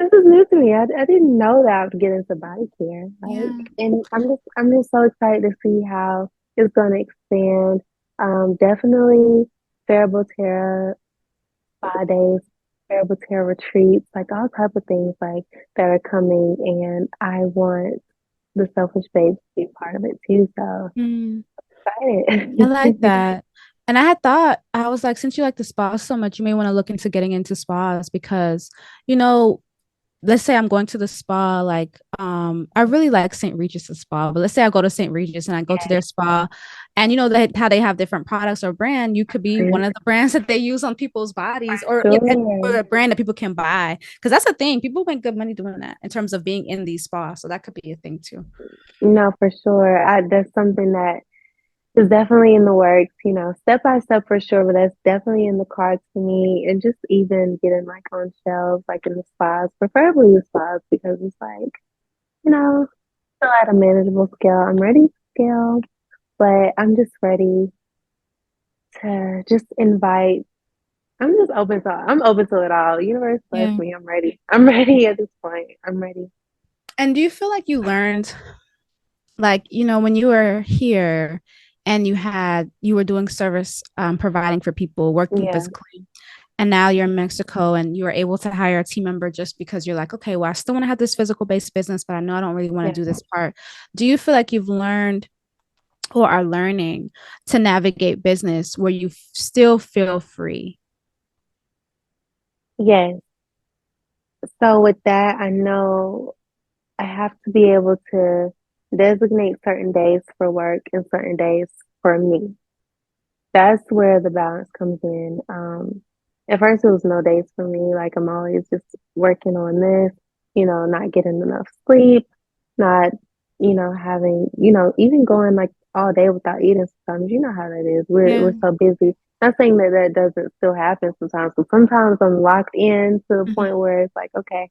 this is new to me. I didn't know that I would get into body care. Like, Yeah. and I'm just so excited to see how it's gonna expand. Definitely Ferea Botera 5 days, Ferea Botera retreats, like all type of things like that are coming, and I want the Selfish Babe to be part of it too. So Mm. I excited. like that. And I had thought, I was like, since you like the spa so much, you may want to look into getting into spas because, you know, let's say I'm going to the spa, like I really like St. Regis' spa, but let's say I go to St. Regis and I go to their Yes. spa and you know how they have different products or brand, you could be one Mhm. of the brands that they use on people's bodies or Sure. a brand that people can buy. Because that's a thing. People make good money doing that in terms of being in these spas. So that could be a thing too. No, for sure. That's something that is definitely in the works, step by step for sure, but that's definitely in the cards for me. And just even getting like on shelves, like in the spas, preferably the spas, because it's like, you know, still at a manageable scale. I'm ready to scale, but I'm just ready to just invite. I'm open to it all. Universe bless Yeah. me. I'm ready. I'm ready at this point. I'm ready. And do you feel like you learned, like, you know, when you were here and you were doing service providing for people, working Yeah. physically, and now you're in Mexico and you are able to hire a team member just because you're like, okay, well, I still want to have this physical based business, but I know I don't really want to Yeah. do this part. Do you feel like you've learned or are learning to navigate business where you still feel free? Yes. So with that, I know I have to be able to designate certain days for work and certain days for me. That's where the balance comes in. At first, it was no days for me. Like, I'm always just working on this, not getting enough sleep, not, having, even going like all day without eating sometimes. You know how that is. Yeah. We're so busy. Not saying that that doesn't still happen sometimes, but sometimes I'm locked in to the Mhm. point where it's like, okay.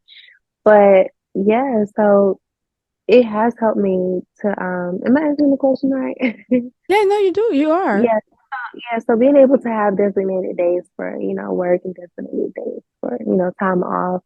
But yeah, so it has helped me to am I answering the question right? Yeah, no, you do. You are. Yeah, yeah. So being able to have designated days for, work and designated days for, time off,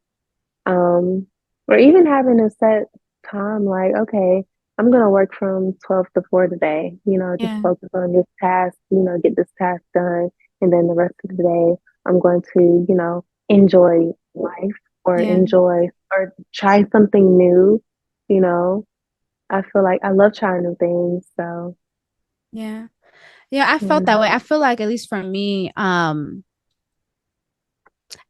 um, or even having a set time like, okay, I'm gonna work from 12 to 4 today, just Yeah. focus on this task, get this task done, and then the rest of the day I'm going to, enjoy life or Yeah. enjoy or try something new, you know. I feel like I love trying new things, so Yeah. Yeah, I felt yeah. that way. I feel like at least for me, I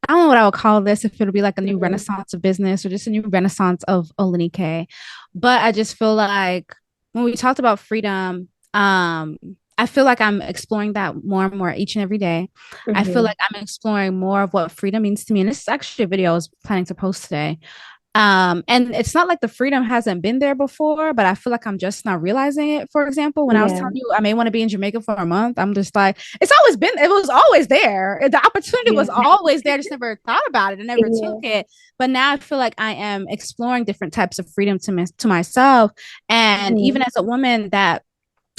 don't know what I would call this, if it'll be like a new Mhm. renaissance of business or just a new renaissance of Olenike. But I just feel like when we talked about freedom, I feel like I'm exploring that more and more each and every day. I feel Mhm. like I'm exploring more of what freedom means to me. And this is actually a video I was planning to post today. And it's not like the freedom hasn't been there before, but I feel like I'm just not realizing it. For example, when I was Yeah. telling you I may want to be in Jamaica for a month, I'm just like, it was always there. The opportunity was Yeah. always there. I just never thought about it and never took Yeah. it. But now I feel like I am exploring different types of freedom to myself. And even Mhm. as a woman that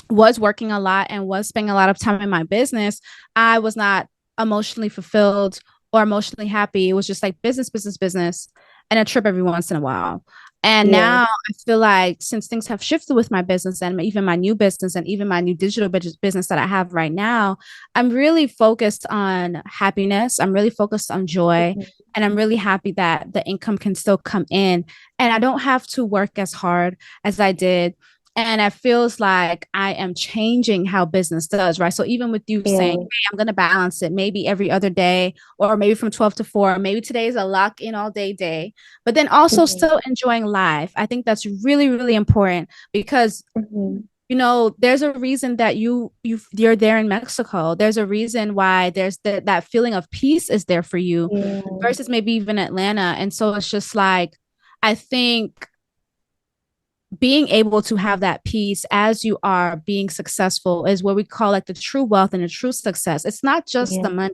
was working a lot and was spending a lot of time in my business, I was not emotionally fulfilled or emotionally happy. It was just like business, business, business, and a trip every once in a while. And Yeah. now I feel like since things have shifted with my business and even my new business and even my new digital business that I have right now, I'm really focused on happiness. I'm really focused on joy. Mhm. And I'm really happy that the income can still come in and I don't have to work as hard as I did, and it feels like I am changing how business does, right? So even with you saying, Yeah. hey, I'm going to balance it maybe every other day, or maybe from 12 to 4, maybe today is a lock in all day, but then also Mhm. still enjoying life. I think that's really, really important because Mhm. there's a reason that you're there in Mexico. There's a reason why there's that feeling of peace is there for you Yeah. versus maybe even Atlanta. And so it's just like, I think being able to have that peace as you are being successful is what we call like the true wealth and the true success. It's not just the Yeah. money.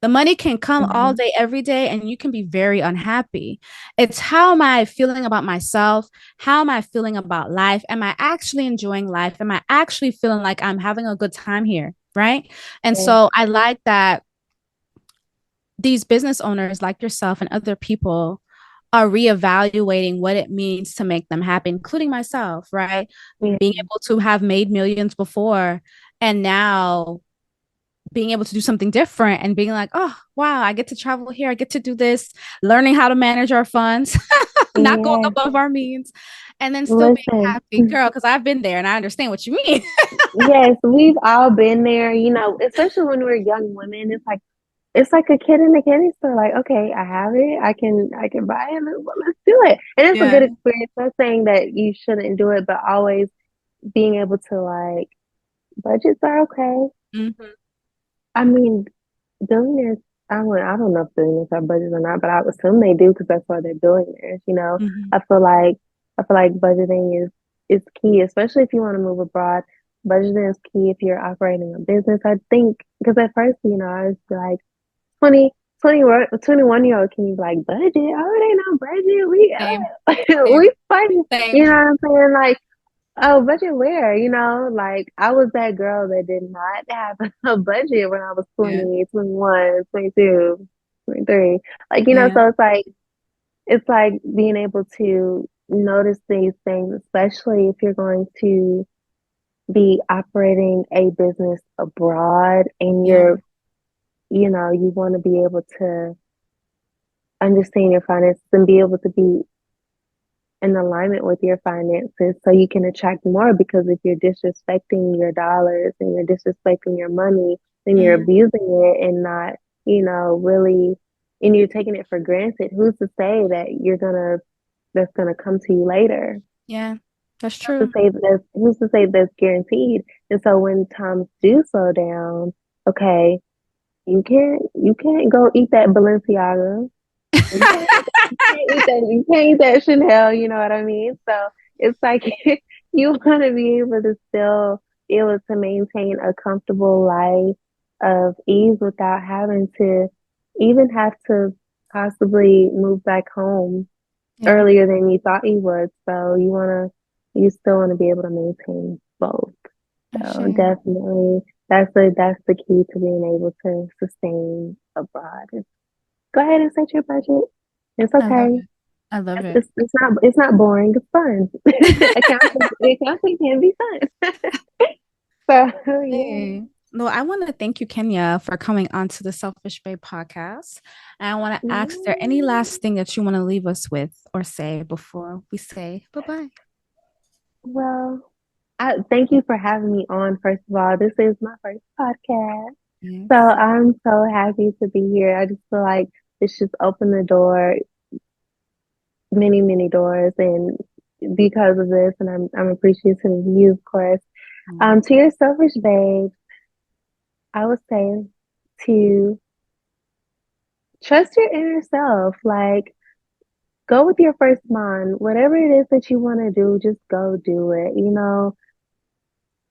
The money can come all Mhm. day, every day, and you can be very unhappy. It's how am I feeling about myself? How am I feeling about life? Am I actually enjoying life? Am I actually feeling like I'm having a good time here? Right. And Yeah. so I like that these business owners like yourself and other people are reevaluating what it means to make them happy, including myself, right? Yeah. Being able to have made millions before and now being able to do something different and being like, oh, wow, I get to travel here. I get to do this, learning how to manage our funds, not going Yeah. above our means, and then still being Listen. happy, girl, because I've been there and I understand what you mean. Yes, we've all been there, especially when we're young women. It's like a kid in a candy store. Like, okay, I have it. I can buy it. Let's do it. And it's a Yeah. good experience. Not saying that you shouldn't do it, but always being able to like budgets are okay. Mm-hmm. I mean, billionaires. I don't know if billionaires have budgets or not, but I would assume they do because that's why they're billionaires. Mm-hmm. I feel like budgeting is key, especially if you want to move abroad. Budgeting is key if you're operating a business. I think because at first, I was like 20, 21-year-old, can you like budget? Oh, it ain't no budget. We Same, same, we fighting. You same. know what I'm saying? Like, oh, budget where? Like I was that girl that did not have a budget when I was Yeah. 20, 21, 22, 23. Like, Yeah. so it's like being able to notice these things, especially if you're going to be operating a business abroad and Yeah. you want to be able to understand your finances and be able to be in alignment with your finances so you can attract more, because if you're disrespecting your dollars and you're disrespecting your money, then you're Mm. abusing it and not, really, and you're taking it for granted. Who's to say that's gonna come to you later? Yeah. That's true. Who's to say that's guaranteed? And so when times do slow down, okay, you can't go eat that Balenciaga. You can't eat that Chanel, you know what I mean? So it's like you want to be able to still be able to maintain a comfortable life of ease without having to even have to possibly move back home Yeah. earlier than you thought you would. So you still want to be able to maintain both. So Ashe. definitely that's the key to being able to sustain abroad. Go ahead and set your budget. It's I love okay. it. I love it. It's not boring. It's fun. Accounting can be fun. So yeah. Hey. No, I want to thank you, Kenya, for coming onto the Selfish Babe podcast. And I want to ask, is there any Yeah. last thing that you want to leave us with or say before we say bye-bye? Well, I thank you for having me on. First of all, this is my first podcast, so Yes. I'm so happy to be here. I just feel like this just opened the door, many, many doors, and because of this, and I'm appreciative of you, of course. Mm. To your selfish babe, I would say to trust your inner self. Like, go with your first mind. Whatever it is that you want to do, just go do it.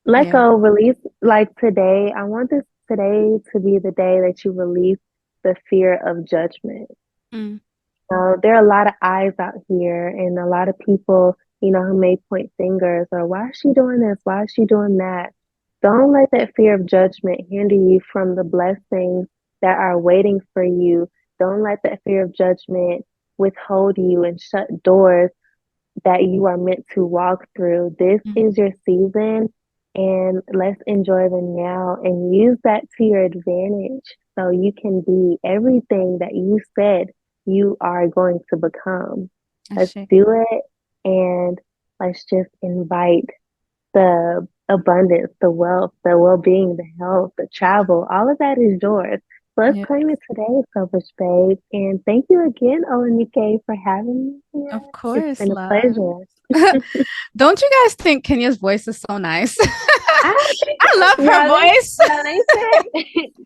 Let Yeah. go, release. Like today, I want this today to be the day that you release the fear of judgment. Mm, There are a lot of eyes out here and a lot of people, who may point fingers or why is she doing this? Why is she doing that? Don't let that fear of judgment hinder you from the blessings that are waiting for you. Don't let that fear of judgment withhold you and shut doors that you are meant to walk through. This mm, is your season, and let's enjoy the now and use that to your advantage so you can be everything that you said you are going to become. Let's Ashe. do it, and let's just invite the abundance, the wealth, the well being, the health, the travel, all of that is yours. So let's Yeah, claim it today, Selfish Babe. And thank you again, Olenike, for having me here. of It's course, been a love. pleasure. Don't you guys think Kenya's voice is so nice? I think, I love her yeah, voice. they said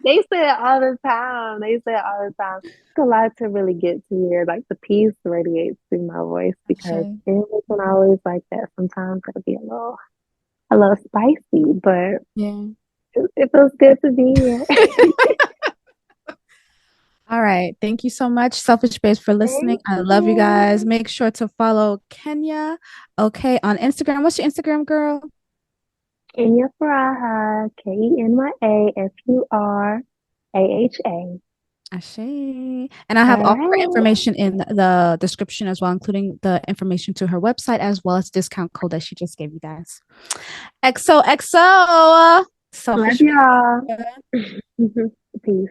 they say it all the time. They say it all the time. It's a lot to really get to hear. Like the peace radiates through my voice because Ashe. it isn't always like that. Sometimes it'll be a little spicy, but Yeah. it feels good to be here. All right. Thank you so much, Selfish Babes, for listening. Thank I love you guys. you. Make sure to follow Kenya. Okay. On Instagram. What's your Instagram, girl? Kenya Furaha, KenyaFuraha. Ashe. And I have All all of her right. information in the description as well, including the information to her website as well as discount code that she just gave you guys. XOXO. Love Selfish y'all. Babe. Peace.